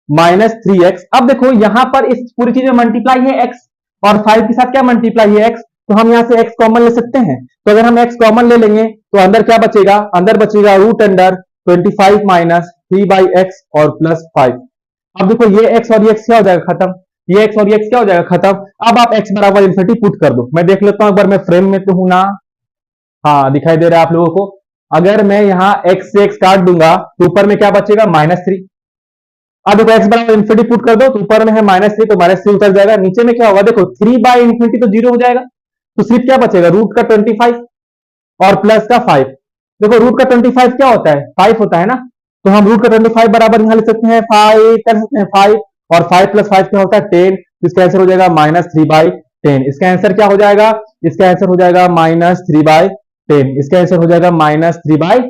-3x। अब देखो यहां पर इस पूरी चीज में मल्टीप्लाई है x और 5 के साथ क्या मल्टीप्लाई है x, तो हम यहां से x कॉमन ले सकते हैं। तो अगर हम x कॉमन ले लेंगे तो अंदर क्या बचेगा, अंदर बचेगा रूट अंडर 25 -3/x और +5। अब देखो ये x और ये x क्या हो जाएगा खत्म, ये x और ये x क्या हो जाएगा खत्म। अब आप x बराबर इन्फिनिटी पुट कर दो। मैं देख लेता हूं एक बार, मैं फ्रेम में तो हूं ना, हाँ दिखाई दे रहा है आप लोगों को। अगर मैं यहाँ x से x काट दूंगा तो ऊपर में क्या बचेगा -3। अब देखो x बराबर इन्फिनिटी पुट कर दो तो ऊपर में है -3, तो -3 उतर जाएगा। नीचे में क्या होगा देखो 3/इन्फिनिटी तो 0 हो जाएगा, तो सिर्फ क्या बचेगा रूट का 25 और प्लस का 5। देखो रूट का 25 क्या होता है 5 होता है ना, तो हम रूट का 25 बराबर यहां लिख सकते हैं 5 कर सकते हैं 5 और 5 + 5 क्या होता है 10। इसका आंसर हो जाएगा -3/10। इसका आंसर क्या हो जाएगा, इसका आंसर हो जाएगा -3/10। इसका आंसर हो जाएगा -3/10।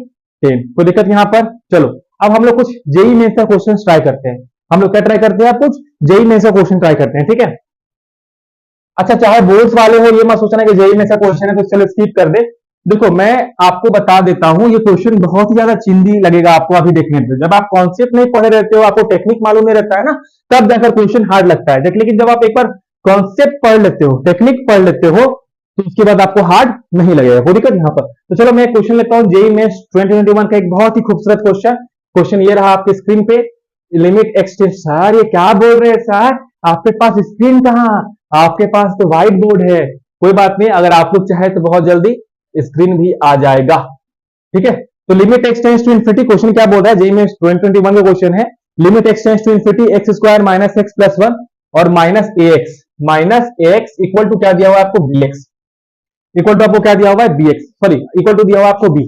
कोई दिक्कत यहां पर। चलो अब हम लोग कुछ जेई मेंस का क्वेश्चन ट्राई करते हैं। हम लोग क्या ट्राई करते हैं, कुछ जेई मेंस का क्वेश्चन ट्राई करते हैं, ठीक है। अच्छा चाहे बोर्ड्स वाले हो, ये मत सोचना कि जेई मेंस का क्वेश्चन है तो चलो स्किप कर दे। देखो मैं आपको बता देता हूं, ये क्वेश्चन बहुत ही ज्यादा चिंदी लगेगा आपको अभी देखने पे। जब आप कॉन्सेप्ट नहीं पढ़े रहते हो, आपको टेक्निक मालूम नहीं रहता है ना, तब जाकर क्वेश्चन हार्ड लगता है। लेकिन जब आप एक बार कॉन्सेप्ट पढ़ लेते हो, टेक्निक पढ़ लेते हो, तो उसके बाद आपको हार्ड नहीं लगेगा। कोई दिक्कत यहाँ पर। तो चलो मैं क्वेश्चन लेता हूँ जेई मेंस 2021 का एक बहुत ही खूबसूरत क्वेश्चन। क्वेश्चन ये रहा आपके स्क्रीन पे, लिमिट एक्स टेंस। सर ये क्या बोल रहे हैं सर, आपके पास स्क्रीन कहाँ, आपके पास तो व्हाइट बोर्ड है। कोई बात नहीं, अगर आप लोग चाहे तो बहुत जल्दी स्क्रीन भी आ जाएगा, ठीक है। तो limit x tends to infinity, question क्या बोल रहा है जेई मेंस 2021 का क्वेश्चन है। Limit x tends to infinity X square minus x plus 1 और minus A X equal to क्या दिया हुआ है आपको bx, इक्वल टू आपको क्या दिया हुआ है bx, सॉरी इक्वल टू दिया हुआ आपको b,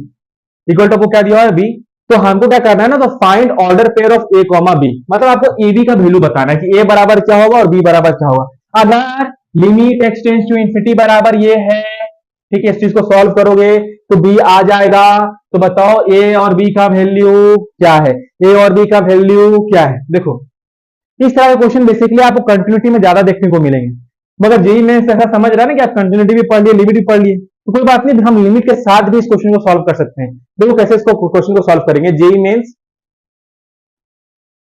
इक्वल टू आपको क्या दिया हुआ है b। तो हमको क्या करना है ना, तो find order pair of a comma b, मतलब आपको ab का वैल्यू बताना है कि a बराबर क्या होगा और b बराबर क्या होगा। अगर limit x tends to infinity बराबर ये है, ठीक है, इस चीज को सॉल्व करोगे तो b आ जाएगा। तो बताओ a और b का वैल्यू क्या है, a और b का वैल्यू क्या है। देखो इस तरह के क्वेश्चन बेसिकली आपको कंटिन्यूटी में ज्यादा देखने को मिलेंगे, मगर जेई में ऐसा समझ रहा है ना कि आप कंटिन्यूटी भी पढ़ लिए, लिमिट भी पढ़ लिए, तो कोई बात नहीं, हम लिमिट के साथ भी इस क्वेश्चन को सॉल्व कर सकते हैं। देखो कैसे इसको क्वेश्चन को सॉल्व करेंगे। जेई मेंस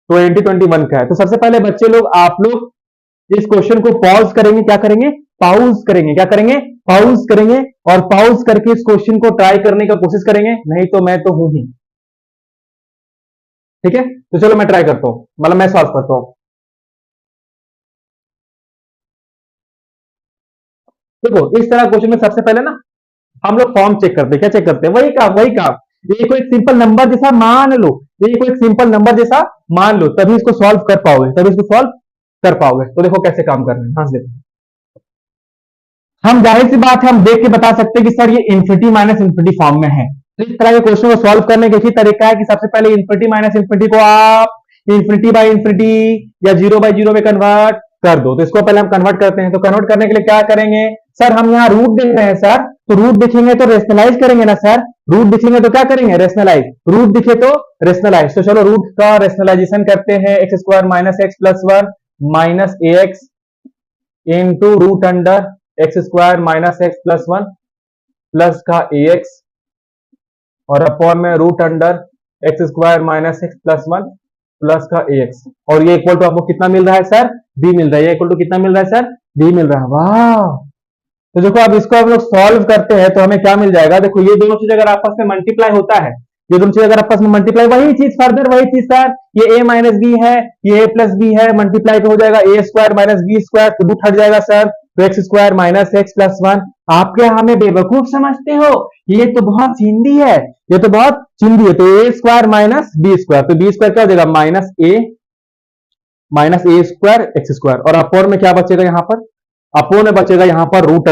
2021 का है, तो सबसे पहले बच्चे लोग आप लोग इस क्वेश्चन को पॉज करेंगे, क्या करेंगे पाउज करेंगे, क्या करेंगे पाउज करेंगे, और पाउज करके इस क्वेश्चन को ट्राई करने का कोशिश करेंगे, नहीं तो मैं तो हूं ही, ठीक है। तो चलो मैं ट्राई करता हूं, मतलब मैं सॉल्व करता हूं। देखो इस तरह क्वेश्चन में सबसे पहले ना हम लोग फॉर्म चेक करते हैं, क्या चेक करते हैं, वही काम। ये कोई सिंपल नंबर जैसा मान लो, ये कोई सिंपल नंबर जैसा मान लो, तभी इसको सॉल्व कर पाओगे, तभी इसको सॉल्व कर पाओगे। तो देखो कैसे काम करना है, हाँ देखो हम जाहिर सी बात है हम देख के बता सकते हैं कि सर ये इन्फिनिटी माइनस इन्फिनिटी फॉर्म में है। तो इस तरह के क्वेश्चन को सॉल्व करने का एक ही तरीका है कि सबसे पहले इन्फिनिटी माइनस इन्फिनिटी को आप इन्फिनिटी बाई इन्फिनिटी या 0/0 में कन्वर्ट कर दो। तो इसको पहले हम कन्वर्ट करते हैं। तो कन्वर्ट करने के लिए क्या करेंगे सर, हम यहाँ रूट देख रहे हैं सर, तो रूट दिखेंगे तो रेशनलाइज करेंगे ना सर, रूट दिखेंगे तो क्या करेंगे रेशनलाइज, रूट दिखे तो रेशनलाइज। तो चलो रूट का रेशनलाइजेशन करते हैं, x square minus x plus 1 minus ए x into root under x square minus x plus 1 plus का ए एक्स और अपॉन में root under x square minus x plus 1 plus का ए एक्स, और ये equal to आपको कितना मिल रहा है सर बी मिल रहा है। ये इक्वल टू कितना मिल रहा है सर बी मिल रहा है। वाह, तो देखो अब इसको हम लोग सॉल्व करते हैं तो हमें क्या मिल जाएगा। देखो ये दोनों चीज अगर आपस में मल्टीप्लाई होता है, ये दोनों चीज अगर आपस में मल्टीप्लाई, वही चीज फर्दर वही चीज सर, ये a माइनस बी है, ये a प्लस बी है, मल्टीप्लाई तो हो जाएगा ए स्क्वायर माइनस बी स्क्वायर, तो रूट हट जाएगा सर, तो x square minus x plus 1। आप क्या हमें बेवकूफ समझते हो, ये तो बहुत चिंदी है, ये तो बहुत चिंदी है। तो ए स्क्वायर माइनस बी स्क्वायर, तो बी स्क्वायर क्या हो जाएगा माइनस ए स्क्वायर एक्स स्क्वायर, और अपोन में क्या बचेगा यहाँ पर, अपोन में बचेगा यहाँ पर root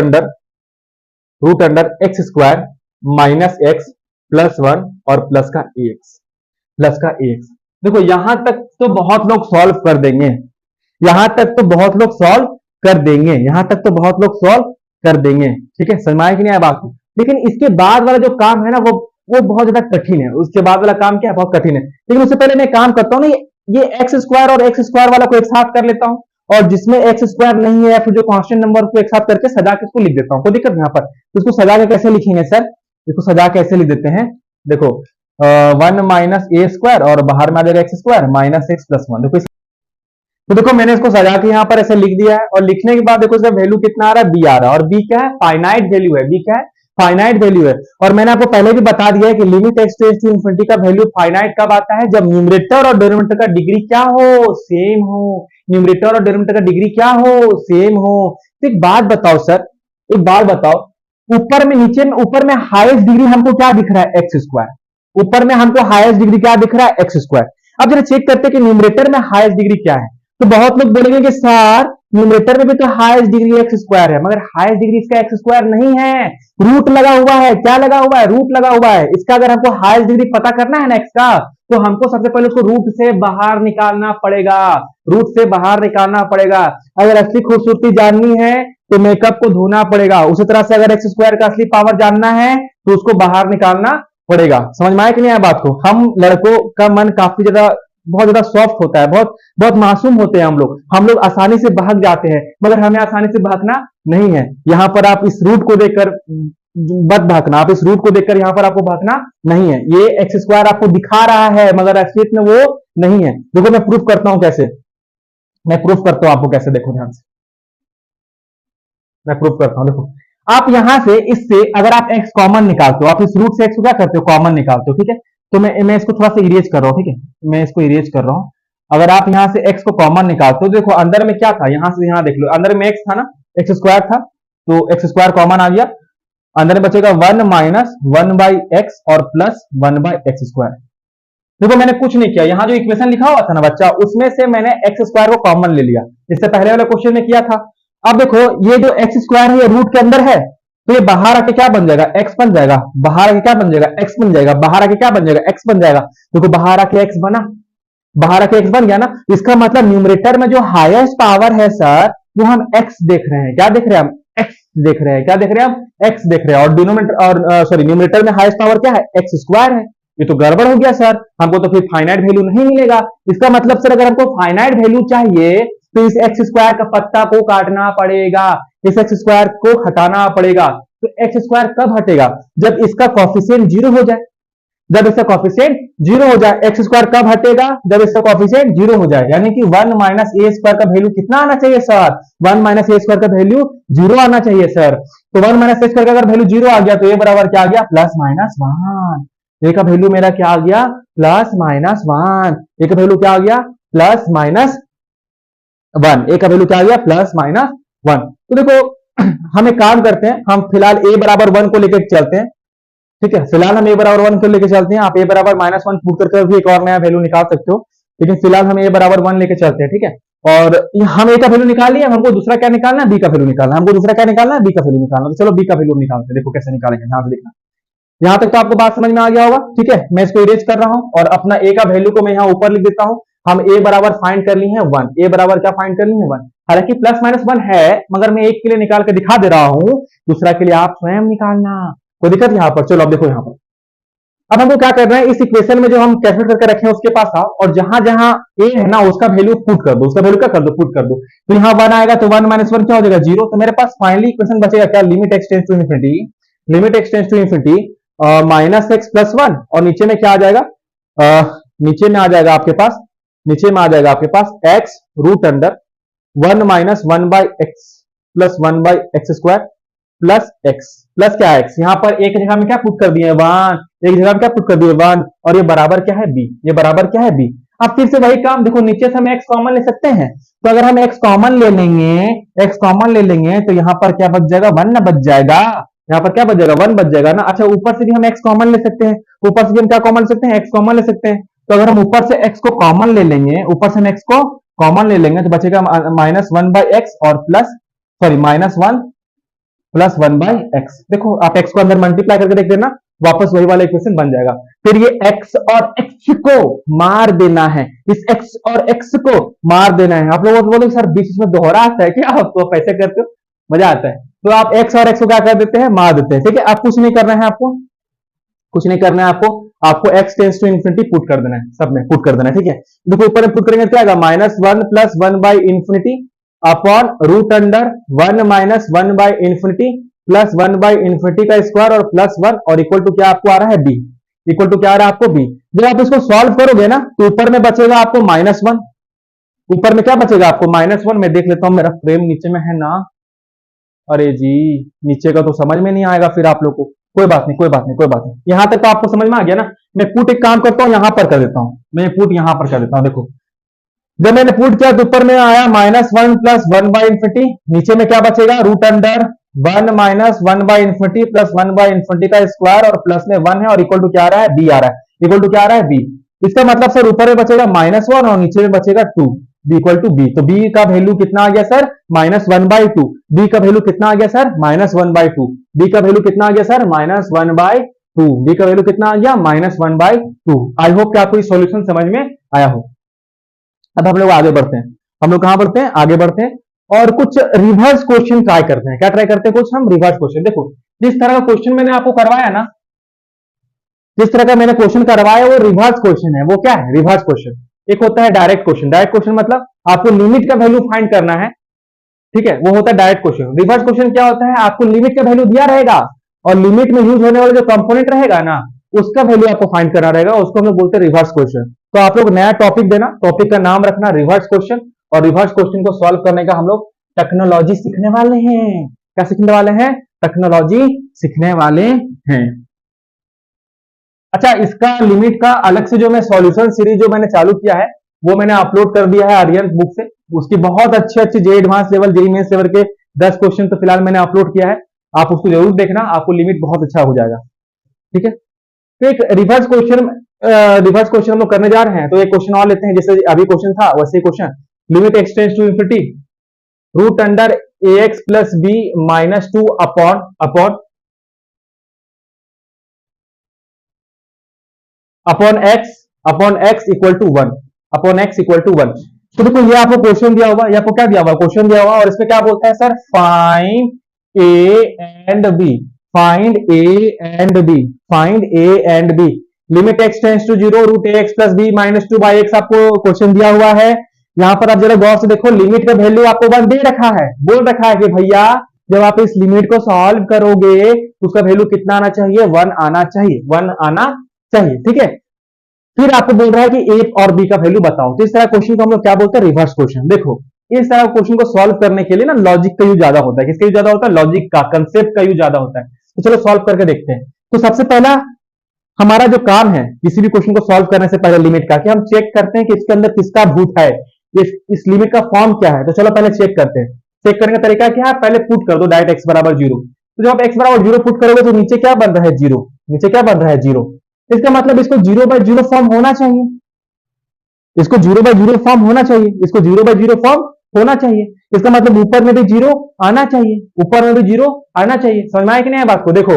under x square minus x plus one और प्लस का एक्स। देखो यहां तक तो बहुत लोग सॉल्व कर देंगे, यहां तक तो बहुत लोग सॉल्व कर देंगे, यहां तक तो बहुत लोग सॉल्व कर देंगे, ठीक है, समझ में कि नहीं आया बात। लेकिन इसके बाद वाला जो काम है ना वो बहुत ज्यादा कठिन है। उसके बाद वाला काम क्या है, बहुत कठिन है। लेकिन उससे पहले मैं काम करता हूँ ना, ये एक्स स्क्वायर और एक्स स्क्वायर वाला को एक साथ कर लेता हूँ, और जिसमें एक्स स्क्वायर नहीं है या फिर जो कांस्टेंट नंबर को एक साथ करके सजा के इसको लिख देता हूँ। कोई दिक्कत यहाँ पर, तो इसको सजा के कैसे लिखेंगे सर, इसको सजा के ऐसे लिख देते हैं। देखो 1 - a² और बाहर में आ जाएगा x square minus x plus one. देखो तो देखो मैंने इसको सजा के यहाँ पर ऐसे लिख दिया है, और लिखने के बाद देखो इसका वैल्यू कितना आ रहा है, बी आ रहा है। और बी क्या है, फाइनाइट वैल्यू है। बी क्या है, फाइनाइट वैल्यू है। और मैंने आपको पहले भी बता दिया है कि limit x tends to infinity का वैल्यू फाइनाइट कब आता है, जब न्यूमरेटर और डिनोमिनेटर का डिग्री क्या हो, सेम हो। न्यूमरेटर और डिनोमिनेटर का डिग्री क्या हो, सेम हो। तो एक बात बताओ सर, एक बात बताओ, ऊपर में नीचे में, ऊपर में हाईएस्ट डिग्री हमको क्या दिख रहा है, एक्स स्क्वायर। ऊपर में हमको हाईएस्ट डिग्री क्या दिख रहा है, एक्स स्क्वायर। अब जरा चेक करते हैं कि न्यूमरेटर में हाईएस्ट डिग्री क्या है। तो बहुत लोग बोलेंगे कि सर न्यूमरेटर में भी तो हाईएस्ट डिग्री एक्स स्क्वायर है, मगर हाईएस्ट डिग्री इसका एक्स स्क्वायर नहीं है, रूट लगा हुआ है। क्या लगा हुआ है, रूट लगा हुआ है। इसका अगर हमको हाईएस्ट डिग्री पता करना है ना एक्स का, तो हमको सबसे पहले उसको रूट से बाहर निकालना पड़ेगा, रूट से बाहर निकालना पड़ेगा। अगर असली खूबसूरती जाननी है तो मेकअप को धोना पड़ेगा, उसी तरह से अगर एक्स स्क्वायर का असली पावर जानना है तो उसको बाहर निकालना पड़ेगा। समझ में आया कि नहीं आया बात को। हम लड़कों का मन काफी ज्यादा, बहुत ज्यादा सॉफ्ट होता है, बहुत बहुत मासूम होते हैं हम लोग आसानी से भाग जाते हैं, मगर हमें आसानी से भागना नहीं है। यहाँ पर आप इस रूट को देखकर मत भागना, आप इस रूट को देखकर यहाँ पर आपको भागना नहीं है। ये एक्स स्क्वायर आपको दिखा रहा है मगर असलियत में वो नहीं है। देखो मैं प्रूफ करता हूं कैसे, मैं प्रूफ करता हूं आपको कैसे, देखो ध्यान से मैं प्रूफ करता हूं। देखो आप यहां से इससे अगर आप एक्स कॉमन निकालते हो, आप इस रूट से एक्स को क्या करते हो, कॉमन निकालते हो, ठीक है। तो मैं इसको थोड़ा सा इरेज कर रहा हूं, ठीक है, मैं इसको इरेज कर रहा हूं। अगर आप यहां से एक्स को कॉमन निकालते हो, देखो अंदर में क्या था, यहां से यहां देख लो, अंदर में एक्स था ना, एक्स स्क्वायर था, तो एक्स स्क्वायर कॉमन आ गया, अंदर में बचेगा 1 - 1/x और प्लस 1/x²। देखो मैंने कुछ नहीं किया, यहां जो इक्वेशन लिखा हुआ था ना बच्चा, उसमें से मैंने एक्स स्क्वायर को कॉमन ले लिया, इससे पहले वाले क्वेश्चन में किया था। अब देखो ये जो एक्स स्क्वायर है ये रूट के अंदर है, तो ये बाहर आके क्या बन जाएगा, एक्स बन जाएगा। बाहर आके क्या बन जाएगा, एक्स बन जाएगा। बाहर आके क्या बन जाएगा, एक्स बन जाएगा। देखो बाहर आके एक्स बना, बाहर आके एक्स बन गया ना। इसका मतलब न्यूमरेटर में जो हाईएस्ट पावर है सर, वो हम एक्स देख रहे हैं। क्या देख रहे हैं हम, एक्स देख रहे हैं। क्या देख रहे हैं हम, एक्स देख रहे हैं। और डिनोमिनेटर और सॉरी न्यूमरेटर में हाईएस्ट पावर क्या है, एक्स स्क्वायर है। ये तो गड़बड़ हो गया सर, हमको तो फिर फाइनाइट वैल्यू नहीं मिलेगा। इसका मतलब सर अगर हमको फाइनाइट वैल्यू चाहिए तो इस एक्स स्क्वायर का पत्ता को काटना पड़ेगा, इस एक्स स्क्वायर को हटाना पड़ेगा। तो एक्स स्क्वायर कब हटेगा, जब इसका कॉफिशिएंट जीरो हो जाए। जब इसका कॉफिशिएंट जीरो हो जाए। एक्स स्क्वायर कब हटेगा, जब इसका कॉफिशिएंट जीरो हो जाए। यानी कि 1 - a² का वैल्यू कितना आना चाहिए सर, 1 - a² का वैल्यू जीरो आना चाहिए सर। तो 1 - a² का अगर वैल्यू जीरो आ गया तो a बराबर क्या आ गया, +-1। ए का वैल्यू मेरा क्या आ गया, +-1। ए का वैल्यू क्या आ गया, +-1। ए का वैल्यू क्या आ गया, +-1। तो देखो हम एक काम करते हैं, हम फिलहाल a बराबर 1 को लेकर चलते हैं, ठीक है। फिलहाल हम a बराबर 1 को लेकर चलते हैं। आप a बराबर -1 पुट करके भी एक और नया वैल्यू निकाल सकते हो, लेकिन फिलहाल हम a बराबर 1 लेके चलते हैं, ठीक है। और हम a का वैल्यू निकाल लिया, हमको दूसरा क्या निकालना है, b का वैल्यू निकालना है। हमको दूसरा क्या निकालना है, b का वैल्यू निकालना है। तो चलो b का वैल्यू निकालते हैं, देखो कैसे निकालेंगे, ध्यान से देखना। यहां तक तो आपको बात समझ में आ गया होगा, ठीक है। मैं इसको इरेज कर रहा हूं और अपना a का वैल्यू को मैं यहां ऊपर लिख देता हूं। हम a बराबर फाइंड कर ली है 1, a बराबर क्या फाइंड कर ली है 1। हालांकि +-1 है, मगर मैं एक के लिए निकाल के दिखा दे रहा हूं, दूसरा के लिए आप स्वयं निकालना, कोई दिक्कत यहां पर। चलो अब देखो यहां पर, अब हमको क्या करना है, इस इक्वेशन में जो हम कैलकुलेट करके रखे हैं उसके पास आओ, और जहां जहां a है ना उसका वैल्यू पुट कर दो, उसका वैल्यू क्या कर दो, पुट कर दो। तो यहां 1 आएगा तो 1 - 1 क्या हो जाएगा, 0। तो मेरे पास फाइनली इक्वेशन बचेगा क्या, limit x tends to infinity, limit x tends to infinity -x + 1, और नीचे में क्या आ जाएगा, नीचे में आ जाएगा आपके पास, नीचे में आ जाएगा आपके पास x root under 1 - 1/x plus 1/x² plus x, plus क्या है x, यहां पर एक जगह में क्या पुट कर दिए 1, एक जगह में क्या पुट कर दिए 1, और ये बराबर क्या है b, ये बराबर क्या है b। अब फिर से वही काम, देखो नीचे से हम x कॉमन ले सकते हैं, तो अगर हम x कॉमन ले लेंगे, x कॉमन ले लेंगे तो यहां पर क्या बच जाएगा, 1 ना बच जाएगा। यहाँ पर क्या बच जाएगा, 1 बच जाएगा ना। अच्छा ऊपर से भी हम x कॉमन ले सकते हैं, ऊपर से भी हम क्या कॉमन ले सकते हैं, x कॉमन ले सकते हैं। तो अगर हम ऊपर से x को कॉमन ले लेंगे, ऊपर से हम x को कॉमन ले लेंगे तो बचेगा -1/x और प्लस सॉरी -1 प्लस 1/x। देखो आप x को अंदर मल्टीप्लाई करके देख देना, वापस वही वाला इक्वेशन बन जाएगा। फिर ये x और x को मार देना है, इस x और x को मार देना है। आप लोग बोलोगे सर बीच में दोहरा आता है क्या, आपको कैसे करते हो, मजा आता है। तो आप x और x को क्या कर देते हैं, मार देते हैं। ठीक है, आप कुछ नहीं करना है, आपको कुछ नहीं करना है, आपको x tends to infinity put कर देना है, सब में पुट कर देना है। ठीक है, देखो ऊपर में पुट करेंगे क्या आएगा, -1 + 1/इन्फिनिटी अपॉन रूट अंडर 1 - 1/इन्फिनिटी प्लस 1/इन्फिनिटी का स्क्वायर और प्लस 1 और इक्वल टू क्या आपको आ रहा है b, इक्वल टू क्या आ रहा है आपको b। जब आप इसको सॉल्व करोगे ना तो ऊपर में बचेगा आपको -1, ऊपर में क्या बचेगा आपको -1। मैं देख लेता हूं मेरा फ्रेम नीचे में है ना, अरे जी नीचे का तो समझ में नहीं आएगा फिर आप लोग को, कोई बात नहीं कोई बात नहीं कोई बात नहीं, यहां तक तो आपको समझ में आ गया ना। मैं पुट एक काम करता हूं, यहां पर कर देता हूं, मैं पुट यहां पर कर देता हूं। देखो जब मैंने पुट किया तो ऊपर में आया -1 + 1/इन्फिनिटी, नीचे में क्या बचेगा रूट अंडर 1 - 1/इन्फिनिटी प्लस 1/इन्फिनिटी का स्क्वायर और प्लस में 1 है और इक्वल टू क्या आ रहा है b आ रहा है, इक्वल टू क्या आ रहा है b। इसका मतलब सर ऊपर में बचेगा -1 और नीचे में बचेगा 2, b इक्वल टू b। तो b का वैल्यू कितना आ गया सर -1/2, b का वैल्यू कितना आ गया सर -1/2, b का वैल्यू कितना आ गया सर -1/2, b का वैल्यू कितना आ गया -1/2। आई होप कि आपको ये सॉल्यूशन समझ में आया हो। अब हम लोग आगे बढ़ते हैं, हम लोग कहां बढ़ते हैं, आगे बढ़ते हैं और कुछ रिवर्स क्वेश्चन ट्राई करते हैं। क्या ट्राई करते हैं, कुछ हम रिवर्स क्वेश्चन। देखो जिस तरह का क्वेश्चन मैंने आपको करवाया ना, जिस तरह का मैंने क्वेश्चन करवाया वो रिवर्स क्वेश्चन है। वो क्या है रिवर्स क्वेश्चन, एक होता है डायरेक्ट क्वेश्चन। डायरेक्ट क्वेश्चन मतलब आपको लिमिट का वैल्यू फाइंड करना है, ठीक है, वो होता है डायरेक्ट क्वेश्चन। रिवर्स क्वेश्चन क्या होता है, आपको लिमिट का वैल्यू दिया रहेगा और लिमिट में यूज होने वाला जो कंपोनेंट रहेगा ना उसका वैल्यू आपको फाइंड करना रहेगा, उसको हम लोग बोलते हैं रिवर्स क्वेश्चन। तो आप लोग नया टॉपिक देना, टॉपिक का नाम रखना रिवर्स क्वेश्चन, और रिवर्स क्वेश्चन को सॉल्व करने का हम लोग टेक्नोलॉजी सीखने वाले हैं। क्या सीखने वाले हैं, टेक्नोलॉजी सीखने वाले हैं। अच्छा, इसका लिमिट का अलग से जो मैं सॉल्यूशन सीरीज जो मैंने चालू किया है वो मैंने अपलोड कर दिया है आर्यन बुक से। उसकी बहुत अच्छे अच्छे JEE advance level JEE mains level के 10 क्वेश्चन तो फिलहाल मैंने अपलोड किया है, आप उसको जरूर देखना, आपको लिमिट बहुत अच्छा हो जाएगा। ठीक है, तो एक रिवर्स क्वेश्चन हम लोग करने जा रहे हैं। तो एक क्वेश्चन और लेते हैं, जैसे अभी क्वेश्चन था वैसे question. Limit x tends to infinity root under ax plus b -2 upon x equal to 1, upon x equal to 1। तो देखो ये आपको क्वेश्चन दिया होगा, ये आपको क्या दिया हुआ, क्वेश्चन दिया हुआ और इसमें क्या बोलता है sir, find a and b, find a and b, find a and b। Limit x tends to 0 root ax plus b -2/x आपको क्वेश्चन दिया हुआ है। यहां पर आप जरा गौर से देखो, लिमिट का वैल्यू आपको 1 दे रखा है, बोल रखा है कि भैया जब आप इस लिमिट को सॉल्व करोगे तो उसका वैल्यू कितना आना चाहिए, 1 आना चाहिए, 1 आना चाहिए। ठीक है, फिर आपको बोल रहा है कि a और b का वैल्यू बताओ। तो इस तरह क्वेश्चन को हम लोग क्या बोलते हैं, रिवर्स क्वेश्चन। देखो इस तरह क्वेश्चन को सॉल्व करने के लिए ना लॉजिक का यूज ज्यादा होता है। किसका यूज ज्यादा होता है, लॉजिक का, कंसेप्ट का यूज ज्यादा होता है। तो चलो सॉल्व करके देखते हैं। तो सबसे पहला हमारा जो काम है किसी भी क्वेश्चन को सॉल्व करने से पहले लिमिट का, कि हम चेक करते हैं कि इसके अंदर किसका भूत है, इस लिमिट का फॉर्म क्या है। तो चलो पहले चेक करते हैं। चेक करने का तरीका क्या है, पहले पुट कर दो डायरेक्ट x बराबर 0। तो जब आप x बराबर 0 पुट करोगे तो नीचे क्या बन रहा है, 0, नीचे क्या बन रहा है, 0। इसका मतलब इसको 0/0 फॉर्म होना चाहिए, इसको 0/0 फॉर्म होना चाहिए, इसको 0/0 फॉर्म होना चाहिए। इसका मतलब ऊपर में भी 0 आना चाहिए, ऊपर में भी 0 आना चाहिए। समझ में आया कि नहीं बात को। देखो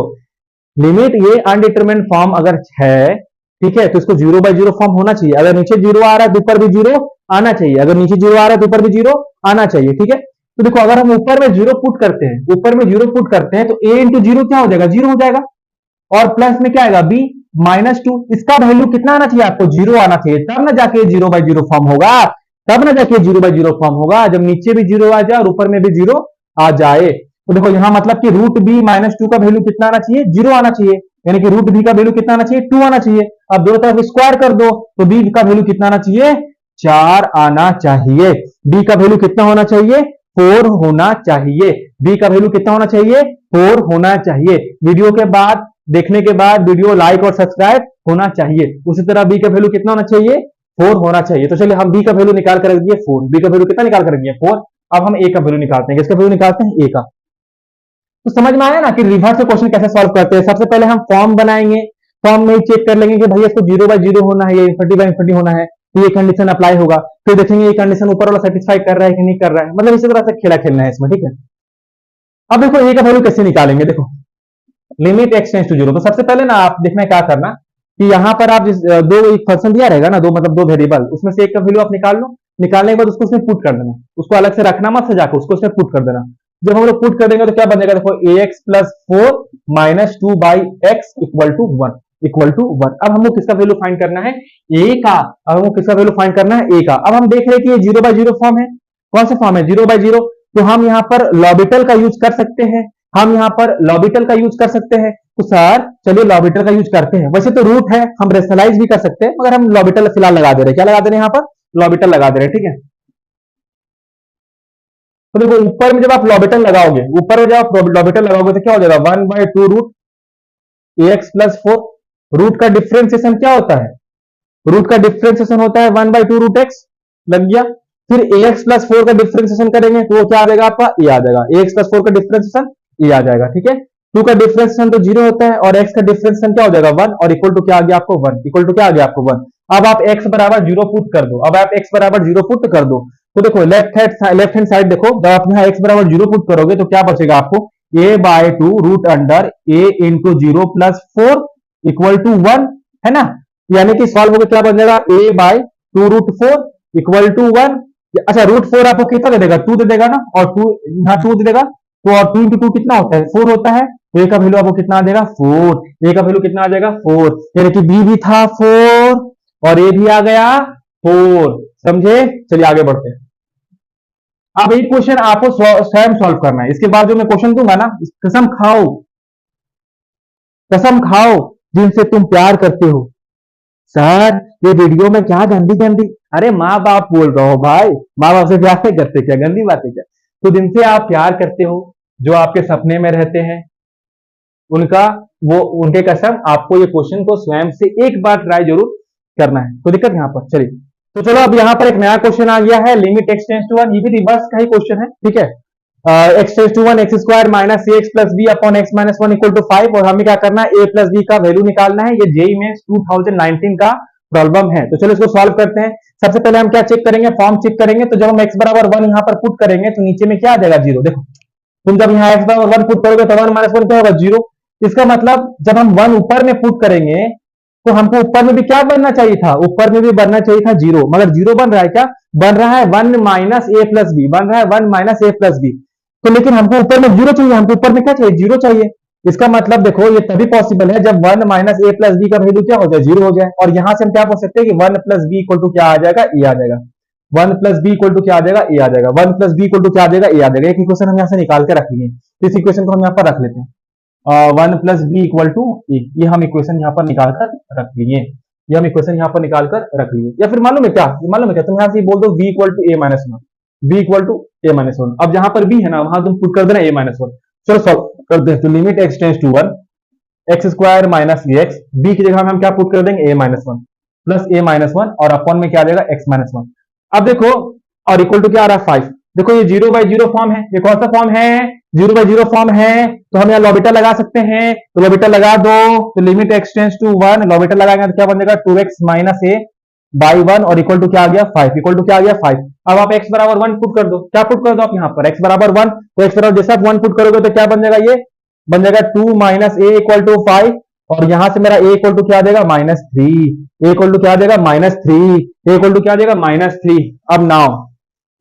लिमिट ये अनडिटरमिनेट फॉर्म अगर है, ठीक है, तो इसको 0/0 फॉर्म होना चाहिए। अगर नीचे 0 आ रहा है तो ऊपर भी 0 आना चाहिए, अगर नीचे 0 आ रहा है तो ऊपर भी 0 आना चाहिए। ठीक है, तो देखो अगर हम ऊपर में 0 पुट करते हैं, ऊपर में 0 पुट करते हैं तो a इंटू 0 क्या हो जाएगा, 0 हो जाएगा, और प्लस में क्या आएगा b -2। इसका वैल्यू कितना आना चाहिए आपको, 0 आना चाहिए, तब ना जाके 0/0 फॉर्म होगा, तब ना जाके 0/0 फॉर्म होगा, जब नीचे भी 0 आ जाए और ऊपर में भी 0 आ जाए। तो देखो यहां मतलब कि रूट b -2 का वैल्यू कितना आना चाहिए, 0 आना चाहिए, यानी कि रूट b का वैल्यू कितना आना चाहिए, 2 आना चाहिए। अब दोनों तरफ स्क्वायर कर दो तो b का वैल्यू कितना आना चाहिए, 4 आना चाहिए। b का वैल्यू कितना होना चाहिए, 4 होना चाहिए। b का वैल्यू कितना होना चाहिए, 4 होना चाहिए। वीडियो के बाद देखने के बाद वीडियो लाइक और सब्सक्राइब होना चाहिए। उसी तरह b का वैल्यू कितना होना चाहिए, 4 होना चाहिए। तो चलिए हम b का वैल्यू निकाल कर रख दिए 4, b का वैल्यू कितना निकाल कर रख दिए 4। अब हम a का वैल्यू निकालते हैं, किसका वैल्यू निकालते हैं, a का। तो समझ में आया ना कि रिवर्स क्वेश्चन कैसे सॉल्व करते हैं। सबसे पहले हम फॉर्म बनाएंगे, फॉर्म में ही चेक कर लेंगे कि भैया इसको 0/0 होना है या इन्फिनिटी/इन्फिनिटी होना है, तो ये कंडीशन अप्लाई होगा। फिर देखेंगे ये कंडीशन ऊपर वाला सेटिस्फाई कर रहा है कि नहीं कर रहा है, मतलब इसी तरह से खेला खेलना है इसमें। ठीक है, अब देखो ए का वैल्यू कैसे निकालेंगे, देखो limit x tends to zero. तो सबसे पहले ना आप देखना क्या करना कि यहाँ पर आप दो एक फंक्शन दिया रहेगा ना, दो मतलब दो वेरिएबल, उसमें से एक का वैल्यू आप निकाल लो। निकालने के बाद उसको उसमें पुट कर देना, उसको अलग से रखना मत सजा के, उसको उसमें पुट कर देना। जब हम लोग पुट कर देंगे तो क्या बन जाएगा, देखो a x plus four minus two by x equal to one, equal to one. अब हमको किसका वैल्यू फाइंड करना है, ए का। अब हमको किसका वैल्यू फाइंड करना है, ए का। अब हम देख रहे हैं कि ये जीरो बाई जीरो फॉर्म है। कौन सा फॉर्म है, जीरो बाई जीरो। तो हम यहाँ पर लॉबिटल का यूज कर सकते हैं, हम यहाँ पर लॉबिटल का यूज कर सकते हैं। तो सर चलिए लॉबिटल का यूज करते हैं। वैसे तो रूट है, हम रेशनलाइज भी कर सकते हैं, मगर हम लॉबिटल फिलहाल लगा दे रहे हैं। क्या लगा दे रहे हैं यहाँ पर, लॉबिटल लगा दे रहे हैं, ठीक है। तो देखो ऊपर में जब आप लॉबिटल लगाओगे, ऊपर में जब आप लॉबिटल लगाओगे तो क्या हो जाएगा, one by two root A x plus four. Root का डिफ्रेंसिएशन क्या होता है, रूट का डिफ्रेंसिएशन होता है one by two root X, लग गया। फिर ए एक्स प्लस फोर का डिफ्रेंसिएशन करेंगे तो वो क्या आ जाएगा आपका, ए आ जाएगा। ए एक्स प्लस फोर का डिफ्रेंसिएशन ए आ जाएगा, ठीक है। टू का डिफ्रेंसिएशन तो जीरो होता है और एक्स का डिफ्रेंसिएशन क्या हो जाएगा, वन, और इक्वल टू क्या आ गया आपको, वन। इक्वल टू क्या आ गया आपको, वन। अब आप एक्स बराबर जीरो पुट कर दो, अब आप एक्स बराबर जीरो पुट कर दो। तो देखो लेफ्ट हैंड साइड देखो, जब आप यहाँ एक्स बराबर जीरो पुट करोगे तो क्या बचेगा आपको, a by two root under a into zero plus four equal to one, है ना। यानी कि सॉल्व होकर क्या बन जाएगा, a by two root four equal to one. अच्छा रूट फोर आपको कितना दे देगा, टू दे देगा ना, और टू यहाँ टू दे देगा, तो और टू इंटू टू कितना होता है, फोर होता है। तो ए का वैल्यू आपको कितना आ जाएगा, फोर। ए का वैल्यू कितना आ जाएगा, फोर। यानी कि बी भी था फोर और ए भी आ गया फोर, समझे। चलिए आगे बढ़ते हैं। अब एक क्वेश्चन आपको स्वयं सॉल्व करना है। इसके बाद जो मैं क्वेश्चन दूंगा ना, कसम खाओ, कसम खाओ जिनसे तुम प्यार करते हो। सर ये वीडियो में क्या गंदी गंदी, अरे माँ बाप बोल रहा हो भाई, माँ बाप से प्यार नहीं करते क्या, गंदी बात है क्या। तो जिनसे आप प्यार करते हो, जो आपके सपने में रहते हैं, उनका वो उनके कसम आपको ये क्वेश्चन को स्वयं से एक बार ट्राई जरूर करना है। कोई दिक्कत यहाँ पर, चलिए। तो चलो अब यहाँ पर एक नया क्वेश्चन आ गया है, limit x tends to one. ये भी रिवर्स का ही क्वेश्चन है, ठीक है। X tends to one X square minus A x plus B upon X minus one equal to five. और हमें क्या करना है, ए प्लस बी का वैल्यू निकालना है। ये जेईई मेंस 2019 का प्रॉब्लम है। तो चलो इसको सॉल्व करते हैं। सबसे पहले हम क्या चेक करेंगे, फॉर्म चेक करेंगे। तो जब हम एक्स बराबर वन यहाँ पर पुट करेंगे तो नीचे में क्या आ जाएगा, जीरो। देखो तुम जब यहाँ एक्स बराबर वन पुट करोगे तो वन माइनस वन क्या होगा, जीरो। इसका मतलब जब हम वन ऊपर में पुट करेंगे तो हमको ऊपर में भी क्या बनना चाहिए था, ऊपर में भी बनना चाहिए था जीरो, मगर जीरो बन रहा है क्या, बन रहा है वन माइनस ए प्लस बी, बन रहा है वन माइनस ए प्लस बी। तो लेकिन हमको ऊपर में जीरो चाहिए, हमको ऊपर में क्या चाहिए, जीरो चाहिए। इसका मतलब देखो ये तभी पॉसिबल है जब वन माइनस ए प्लस बी का वैल्यू क्या हो जाए, जीरो हो जाए। और यहां से हम क्या बोल सकते हैं कि one plus B equal to क्या आ जाएगा, ए आ जाएगा। One plus B equal to क्या आ जाएगा, ए आ जाएगा। One plus B equal to क्या आ जाएगा, ए आ जाएगा। एक इक्वेशन हम यहाँ से निकाल के रख लिए, तो इस इक्वेशन को हम यहाँ पर रख लेते हैं, one plus B equal to a. ये हम इक्वेशन यहाँ पर निकाल कर रख लिए, ये हम इक्वेशन यहाँ पर निकाल कर रख लिए। या फिर मालूम है क्या, मालूम है क्या, तुम यहाँ से बोल दो B equal to A minus one, B equal to A minus one. अब जहां पर बी है ना वहां तुम पुट कर देना ए माइनस वन। चलो सॉल्व करते हैं। तो limit x tends to one X square minus X, B की जगह में हम क्या पुट कर देंगे, A minus one plus A minus one, और अपॉन में क्या आ जाएगा, एक्स माइनस वन। अब देखो और इक्वल टू क्या आ रहा है, फाइव। देखो ये जीरो बाई जीरो फॉर्म है, ये कौन सा फॉर्म है, जीरो बाई जीरो फॉर्म है। तो हम यहाँ लॉबिटल लगा सकते हैं, तो लॉबिटल लगा दो। तो limit x tends to one, L'Hopital लगाएंगे तो क्या बन जाएगा, two x minus a by one, और इक्वल टू क्या आ गया, फाइव। इक्वल टू क्या आ गया, फाइव। अब आप x बराबर वन पुट कर दो, क्या पुट कर दो आप यहाँ पर x बराबर वन। तो x बराबर जैसे आप वन पुट करोगे तो क्या बन जाएगा, ये बन जाएगा two minus A equal to five, और यहां से मेरा a इक्वल टू क्या आ जाएगा, minus three. A equal to क्या आ जाएगा, minus three. A equal to क्या आ जाएगा, माइनस थ्री। अब नाउ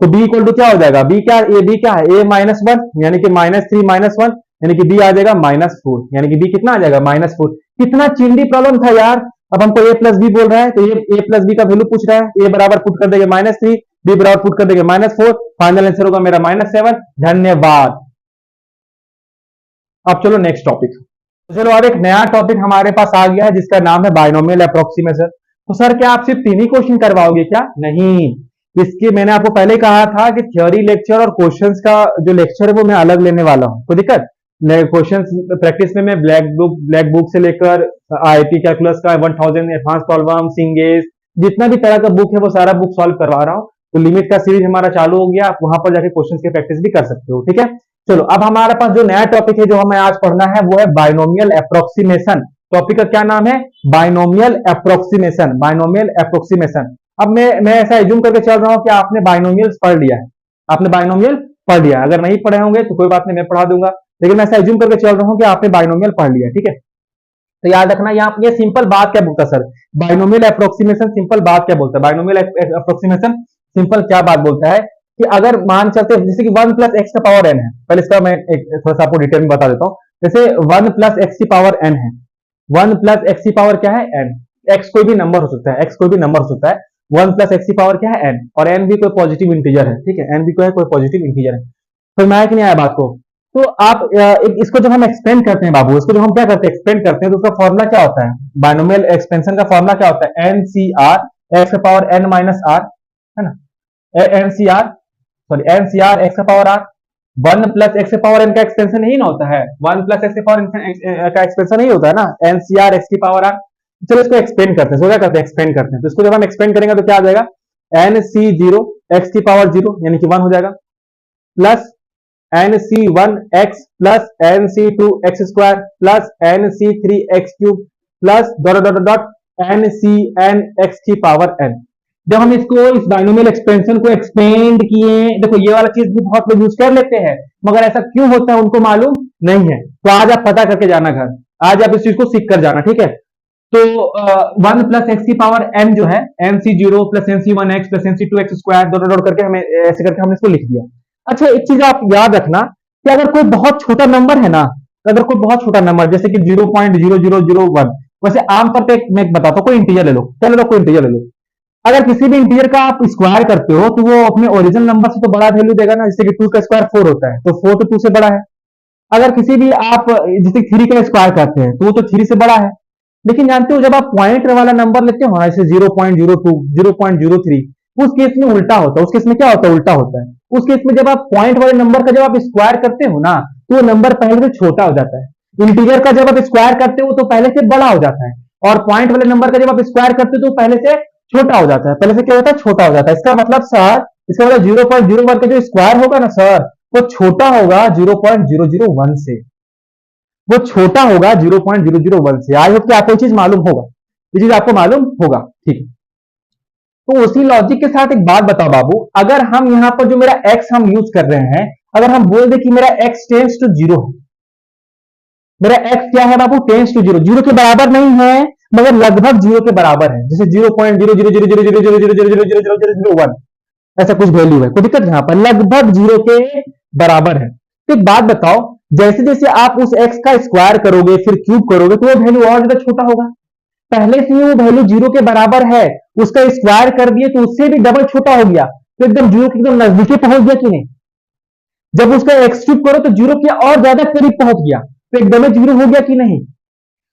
तो b इक्वल टू क्या हो जाएगा, b क्या, b क्या है, a माइनस वन, यानी कि माइनस थ्री माइनस वन, यानी कि b आ जाएगा माइनस फोर, यानी कि b कितना आ जाएगा, माइनस फोर। कितना चिंदी प्रॉब्लम था यार। अब हमको a प्लस बी बोल रहा है, तो ये a प्लस बी का वैल्यू पूछ रहा है। a बराबर पुट कर देंगे माइनस थ्री, b बराबर पुट कर देंगे माइनस फोर, फाइनल आंसर होगा मेरा माइनस सेवन। धन्यवाद। अब चलो नेक्स्ट टॉपिक। तो चलो अब एक नया टॉपिक हमारे पास आ गया है जिसका नाम है बाइनोमियल अप्रोक्सीमेशन। तो सर क्या आप सिर्फ तीन ही क्वेश्चन करवाओगे क्या, नहीं। इसके मैंने आपको पहले कहा था कि थ्योरी लेक्चर और क्वेश्चंस का जो लेक्चर है वो मैं अलग लेने वाला हूं। कोई दिक्कत, क्वेश्चंस प्रैक्टिस में मैं ब्लैक बुक से लेकर आईआईटी कैलकुलस का 1000 एडवांस प्रॉब्लम, सिंगेज, जितना भी तरह का बुक है वो सारा बुक सॉल्व करवा रहा हूँ। तो लिमिट का सीरीज हमारा चालू हो गया, आप वहां पर जाके क्वेश्चंस की प्रैक्टिस भी कर सकते हो, ठीक है। चलो अब हमारे पास जो नया टॉपिक है जो हमें आज पढ़ना है वो है बाइनोमियल अप्रोक्सीमेशन। टॉपिक का क्या नाम है, बाइनोमियल अप्रोक्सीमेशन, बाइनोमियल अप्रोक्सीमेशन। अब मैं ऐसा एज्यूम करके चल रहा हूं कि आपने बाइनोमियल्स पढ़ लिया है, आपने बाइनोमियल पढ़ लिया। अगर नहीं पढ़े होंगे तो कोई बात नहीं, मैं पढ़ा दूंगा, लेकिन मैं ऐसा एज्यूम करके चल रहा हूँ कि आपने बाइनोमियल पढ़ लिया, ठीक है। तो याद रखना, यहाँ ये सिंपल बात क्या बोलता है सर, बाइनोमियल अप्रोक्सीमेशन सिंपल बात क्या बोलता है, बाइनोमियल अप्रोक्सीमेशन सिंपल क्या बात बोलता है कि अगर मान चलते हैं जैसे कि 1 प्लस एक्स का पावर एन है, पहले इसका मैं एक थोड़ा सा आपको डिटेल में बता देता हूँ। जैसे 1 प्लस एक्स की पावर एन है, 1 प्लस एक्स की पावर क्या है एन, एक्स कोई भी नंबर हो सकता है, एक्स कोई भी नंबर हो सकता है, 1 प्लस एक्स की पावर क्या है एन, और एन भी कोई पॉजिटिव इंटीजर है, ठीक है, एन भी कोई पॉजिटिव इंटीजर है। तो मैं कि नहीं आया बात को, तो आप इसको जब हम एक्सपेंड करते हैं बाबू, इसको जब हम क्या करते हैं एक्सपेंड करते हैं, तो उसका फॉर्मूला क्या होता है, बाइनोमियल एक्सपेंशन का फॉर्मूला क्या होता है, N C R X power N minus R, है ना, N C R sorry N C R X power R. 1 plus X power N का एक्सपेंशन नहीं ना होता है, 1 प्लस एक्स पावर एन का एक्सपेंशन नहीं होता है ना, एन सी आर एक्स की पावर आर। चलो इसको एक्सपेंड करते हैं, तो क्या करते हैं एक्सपेंड करते हैं, तो इसको जब हम एक्सपेंड करेंगे तो क्या आ जाएगा, एन सी जीरो एक्स की पावर जीरो यानी कि 1 हो जाएगा, plus N C one X plus N C two X square plus N C three X cube plus dot dot dot N C N X की power N. जब हम इसको इस बाइनोमियल एक्सपेंशन को एक्सपेंड किए, देखो ये वाला चीज भी बहुत लोग यूज कर लेते हैं, मगर ऐसा क्यों होता है उनको मालूम नहीं है, तो आज आप पता करके जाना घर, आज आप इस चीज को सीख कर जाना, ठीक है। तो 1 प्लस एक्स की पावर एन जो है N C zero plus N C one X plus N C two X square dot dot करके हमें ऐसे करके हमने इसको लिख दिया। अच्छा एक चीज आप याद रखना कि अगर कोई बहुत छोटा नंबर है ना, अगर कोई बहुत छोटा नंबर जैसे कि 0.0001, वैसे आमतौर पे मैं बताता हूँ, कोई इंटीजर ले लो, चलो कोई इंटीजर ले लो, अगर किसी भी इंटीजर का आप स्क्वायर करते हो तो वो अपने ओरिजिनल नंबर से तो बड़ा वैल्यू देगा ना, जैसे कि 2 का स्क्वायर 4 होता है, तो 4 तो 2 से बड़ा है। अगर किसी भी आप जैसे 3 का स्क्वायर करते हैं तो वो तो 3 से बड़ा है। लेकिन जानते हो जब आप पॉइंट वाला नंबर लेते हो ना, जैसे 0.02 0.03, उस केस में उल्टा होता है, उस केस में क्या होता है उल्टा होता है, उस केस में जब आप पॉइंट वाले नंबर का जब आप स्क्वायर करते हो ना, तो वो नंबर पहले से छोटा हो जाता है। इंटीजर का जब आप स्क्वायर करते हो तो पहले से बड़ा हो जाता है, और पॉइंट वाले नंबर का जब आप स्क्वायर करते हो तो पहले से छोटा हो जाता है, पहले से क्या होता है छोटा हो जाता है। इसका मतलब सर, इसका मतलब 0.01 का जो स्क्वायर होगा ना सर, वो छोटा होगा 0.001 से, वो छोटा होगा 0.001 से। आई होप कि आपको ये चीज मालूम होगा, ये चीज आपको मालूम होगा, ठीक है। तो उसी लॉजिक के साथ एक बात बताओ बाबू, अगर हम यहां पर जो मेरा x हम यूज कर रहे हैं, अगर हम बोल दे कि मेरा x टेंस टू जीरो है, मेरा x क्या है बाबू टेंस टू जीरो, जीरो के बराबर नहीं है मगर लगभग जीरो के बराबर है, जैसे 0.0000000000001 ऐसा कुछ वैल्यू है, कोई दिक्कत यहां पर लगभग जीरो के बराबर है। तो एक बात बताओ, जैसे जैसे आप उस x का स्क्वायर करोगे फिर क्यूब करोगे तो वो वैल्यू और ज्यादा छोटा होगा। पहले से ही वो वैल्यू जीरो के बराबर है, उसका स्क्वायर कर दिए तो उससे भी डबल छोटा हो गया, तो एकदम जीरो के एकदम नजदीक पहुंच गया कि नहीं। जब उसका एक्स क्यूब करो तो जीरो के और ज्यादा करीब पहुंच गया, तो एकदम जीरो हो गया कि नहीं।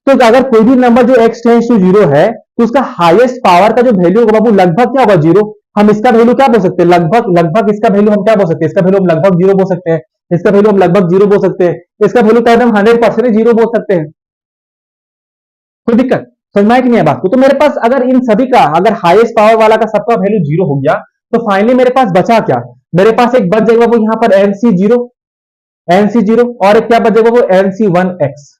तो अगर कोई भी नंबर जो x टेंस टू जीरो है तो उसका हाईएस्ट पावर का जो वैल्यू होगा बाबू लगभग क्या होगा जीरो। हम इसका वैल्यू क्या बोल सकते हैं लगभग, लगभग इसका वैल्यू हम क्या बोल सकते हैं, इसका वैल्यू हम लगभग जीरो बोल सकते हैं, इसका वैल्यू हम लगभग जीरो बोल सकते हैं, इसका वैल्यू क्या एकदम 100% जीरो बोल सकते हैं। कोई दिक्कत समझ में आई कि नहीं है बात को। तो मेरे पास अगर इन सभी का अगर हाईएस्ट पावर वाला का सबका वैल्यू जीरो हो गया तो फाइनली मेरे पास बचा क्या, मेरे पास एक बच जाएगा वो यहाँ पर एनसी जीरो, एनसी जीरो, और एक क्या बच जाएगा वो एनसी वन एक्स,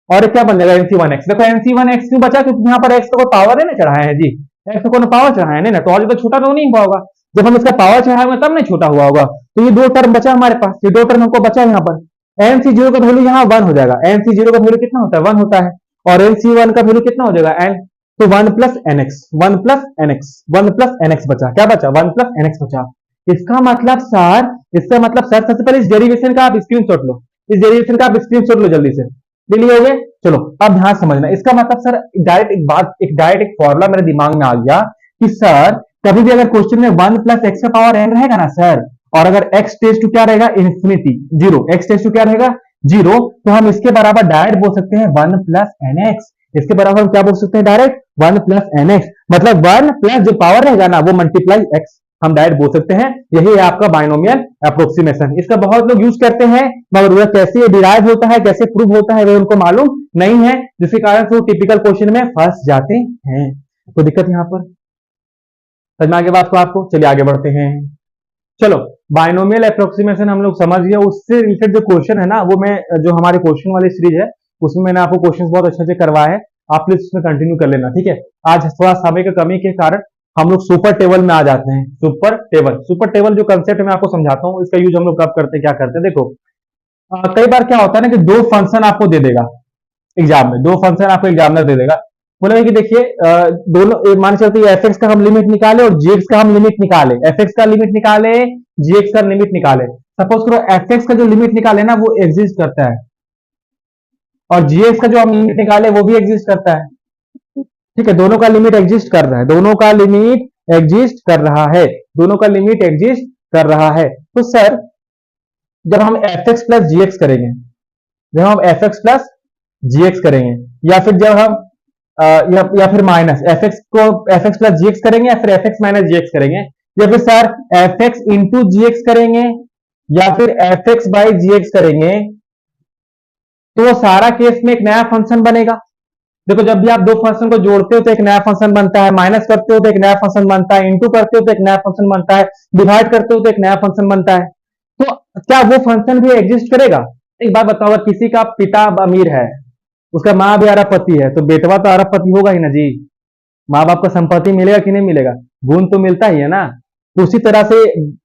और एक क्या बन जाएगा एनसी वन एक्स। देखो एनसी वन एक्स क्यों बचा, क्योंकि यहाँ पर एक्स को पावर है ना चढ़ाया है जी, एक्स को पावर चढ़ाया है ना, तो और छोटा तो नहीं हुआ होगा, जब हम इसका पावर चढ़ाए हुए तब नहीं छोटा हुआ होगा। तो ये दो टर्म बचा हमारे पास, ये दो टर्म हमको बचा यहाँ पर। एनसी जीरो का वैल्यू यहाँ वन हो जाएगा, एनसी जीरो का वैल्यू कितना होता है वन होता है, और एनसी वन का वैल्यू कितना हो जाएगा एन, तो one plus NX, one plus NX, one plus NX बचा, क्या बचा वन प्लस एनएक्स बचा। इसका मतलब सर, इसका मतलब सर सबसे पहले इस डेरिवेशन का आप स्क्रीनशॉट लो, इस डेरिवेशन का आप स्क्रीनशॉट लो जल्दी से, ले लिए होगे। चलो अब ध्यान समझना, इसका मतलब सर डायरेक्ट एक बात, एक डायरेक्ट एक फॉर्मूला मेरे दिमाग में आ गया कि सर कभी भी अगर क्वेश्चन में वन प्लस एक्स का पावर एन रहेगा ना सर, और अगर एक्स टेंस टू क्या रहेगा infinity zero, X tends to क्या रहेगा जीरो, तो हम इसके बराबर डायरेक्ट बोल सकते हैं वन प्लस एन एक्स। इसके बराबर हम क्या बोल सकते हैं direct one plus N X, मतलब वन प्लस जो पावर रहेगा ना वो मल्टीप्लाई एक्स, हम डायरेक्ट बोल सकते हैं। यही है आपका बाइनोमियल अप्रोक्सीमेशन। इसका बहुत लोग यूज करते हैं मगर वह कैसे डिराइव होता है, कैसे प्रूव होता है, वह उनको मालूम नहीं है, जिसके कारण से वो टिपिकल क्वेश्चन में फंस जाते हैं। तो दिक्कत यहाँ पर समझ में आगे बात को आपको। चलिए आगे बढ़ते हैं। चलो बाइनोमियल अप्रोक्सीमेशन हम लोग समझ गए, उससे रिलेटेड जो क्वेश्चन है ना वो मैं जो हमारे क्वेश्चन वाली सीरीज है उसमें मैंने आपको क्वेश्चंस बहुत अच्छे से करवाए हैं, आप प्लीज उसमें कंटिन्यू कर लेना, ठीक है। आज थोड़ा समय की कमी के कारण हम लोग सुपर टेबल में आ जाते हैं। सुपर टेबल जो कंसेप्ट मैं आपको समझाता हूँ, इसका यूज हम लोग कब करते हैं, क्या करते हैं। देखो कई बार क्या होता है ना कि दो फंक्शन आपको दे देगा एग्जाम में, दो फंक्शन आपको एग्जामिनर दे देगा, बोलेगा कि देखिए दोनों मान चलते हैं एफ एक्स का हम लिमिट निकाले और जी एक्स का हम लिमिट निकाले, एफ एक्स का लिमिट निकाले, जी एक्स का लिमिट निकाले। सपोज करो एफ एक्स का जो लिमिट निकाले ना वो एग्जिस्ट करता है और जी एक्स का जो हम लिमिट निकाले वो भी एग्जिस्ट करता है। ठीक है, दोनों का लिमिट एग्जिस्ट कर रहा है, दोनों का लिमिट एग्जिस्ट कर रहा है, दोनों का लिमिट एग्जिस्ट कर रहा है। तो सर जब हम F x plus G X करेंगे, जब हम F x plus G X करेंगे, या फिर जब हम या फिर माइनस एफ एक्स को F x plus G X करेंगे, या फिर एफ एक्स माइनस जी एक्स करेंगे, या फिर sir F X into G X करेंगे, या फिर F x by ji X करेंगे, तो वो सारा केस में एक नया फंक्शन बनेगा। देखो जब भी आप दो फंक्शन को जोड़ते हो तो एक नया फंक्शन बनता है, माइनस करते हो तो एक नया फंक्शन बनता है, इंटू करते हो तो एक नया फंक्शन बनता है, डिवाइड करते हो तो एक नया फंक्शन बनता है। तो क्या वो फंक्शन भी एग्जिस्ट करेगा? एक बात बताओ, अगर किसी का पिता अमीर है, उसका माँ भी अरबपति है, तो बेटवा तो अरबपति होगा ही ना जी। माँ बाप को संपत्ति मिलेगा कि नहीं मिलेगा? गुण तो मिलता ही है ना। तो उसी तरह से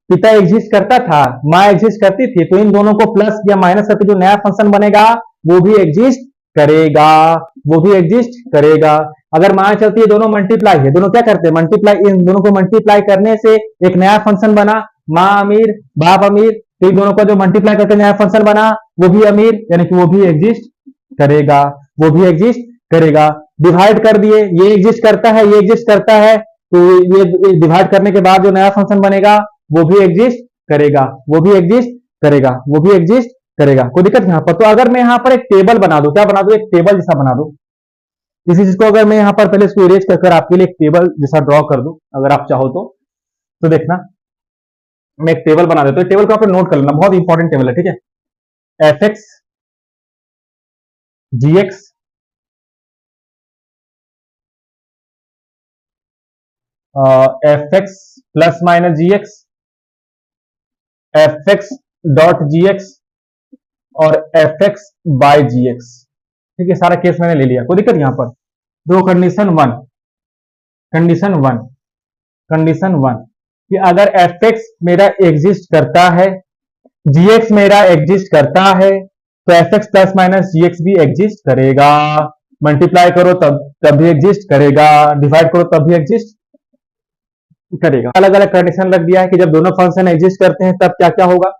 पिता एग्जिस्ट करता था, माँ एग्जिस्ट करती थी, तो इन दोनों को प्लस या माइनस करके जो नया फंक्शन बनेगा वो भी एग्जिस्ट करेगा, वो भी एग्जिस्ट करेगा। अगर मान चलती है दोनों मल्टीप्लाई है, दोनों क्या करते हैं मल्टीप्लाई, इन दोनों को मल्टीप्लाई करने से एक नया फंक्शन बना, माँ अमीर बाप अमीर, तो इन दोनों को जो मल्टीप्लाई करके नया फंक्शन बना वो भी अमीर, यानी कि वो भी एग्जिस्ट करेगा, वो भी एग्जिस्ट करेगा। डिवाइड कर दिए, ये एग्जिस्ट करता है, ये एग्जिस्ट करता है, तो ये डिवाइड करने के बाद जो नया फंक्शन बनेगा वो भी एग्जिस्ट करेगा, वो भी एग्जिस्ट करेगा, वो भी एग्जिस्ट करेगा। कोई दिक्कत यहाँ पर? तो अगर मैं यहाँ पर एक टेबल बना दूं, क्या बना दूं, एक टेबल जैसा बना दूं, इसी चीज को अगर मैं यहाँ पर पहले इसको इरेज कर आपके लिए एक टेबल जैसा ड्रॉ कर दूं, अगर आप चाहो तो देखना मैं एक टेबल बना देता हूँ। टेबल को आप नोट कर लेना, बहुत इंपॉर्टेंट टेबल है, ठीक है। F x g x f x plus minus जी x, f x dot g x और f x by ji x. ठीक है, सारा केस मैंने ले लिया, कोई दिक्कत यहां पर? दो condition one, condition one, condition one कि अगर एफ एक्स मेरा एग्जिस्ट करता है, जी एक्स मेरा एग्जिस्ट करता है, तो एफ एक्स प्लस माइनस जी एक्स भी एग्जिस्ट करेगा। मल्टीप्लाई करो तब भी एग्जिस्ट करेगा, डिवाइड करो तब भी एग्जिस्ट करेगा। अलग अलग कंडीशन रख दिया है कि जब दोनों फंक्शन एग्जिस्ट करते हैं तब क्या क्या होगा,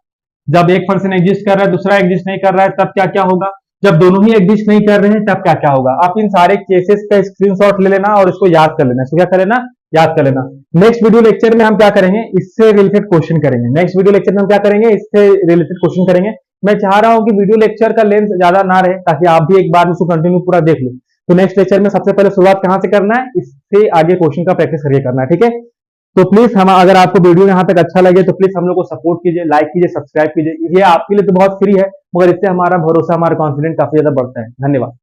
जब एक फंक्शन एग्जिस्ट कर रहा है दूसरा एग्जिस्ट नहीं कर रहा है तब क्या क्या होगा, जब दोनों ही एग्जिस्ट नहीं कर रहे हैं तब क्या क्या होगा। आप इन सारे केसेस का स्क्रीनशॉट ले लेना और इसको याद कर लेना, इसको क्या कर लेना, याद कर लेना। नेक्स्ट वीडियो लेक्चर में हम क्या करेंगे, इससे रिलेटेड क्वेश्चन करेंगे। नेक्स्ट वीडियो लेक्चर में हम क्या करेंगे, इससे रिलेटेड क्वेश्चन करेंगे। मैं चाह रहा हूं कि वीडियो लेक्चर का लेंथ ज्यादा ना रहे, ताकि आप भी एक बार उसको कंटिन्यू पूरा देख लो। तो नेक्स्ट लेक्चर में सबसे पहले शुरुआत कहां से करना है, इससे आगे क्वेश्चन का प्रैक्टिस करके करना है, ठीक है। तो प्लीज हम, अगर आपको वीडियो यहाँ तक अच्छा लगे तो प्लीज हम लोग को सपोर्ट कीजिए, लाइक कीजिए, सब्सक्राइब कीजिए। ये आपके लिए तो बहुत फ्री है, मगर इससे हमारा भरोसा, हमारा कॉन्फिडेंस काफी ज्यादा बढ़ता है। धन्यवाद।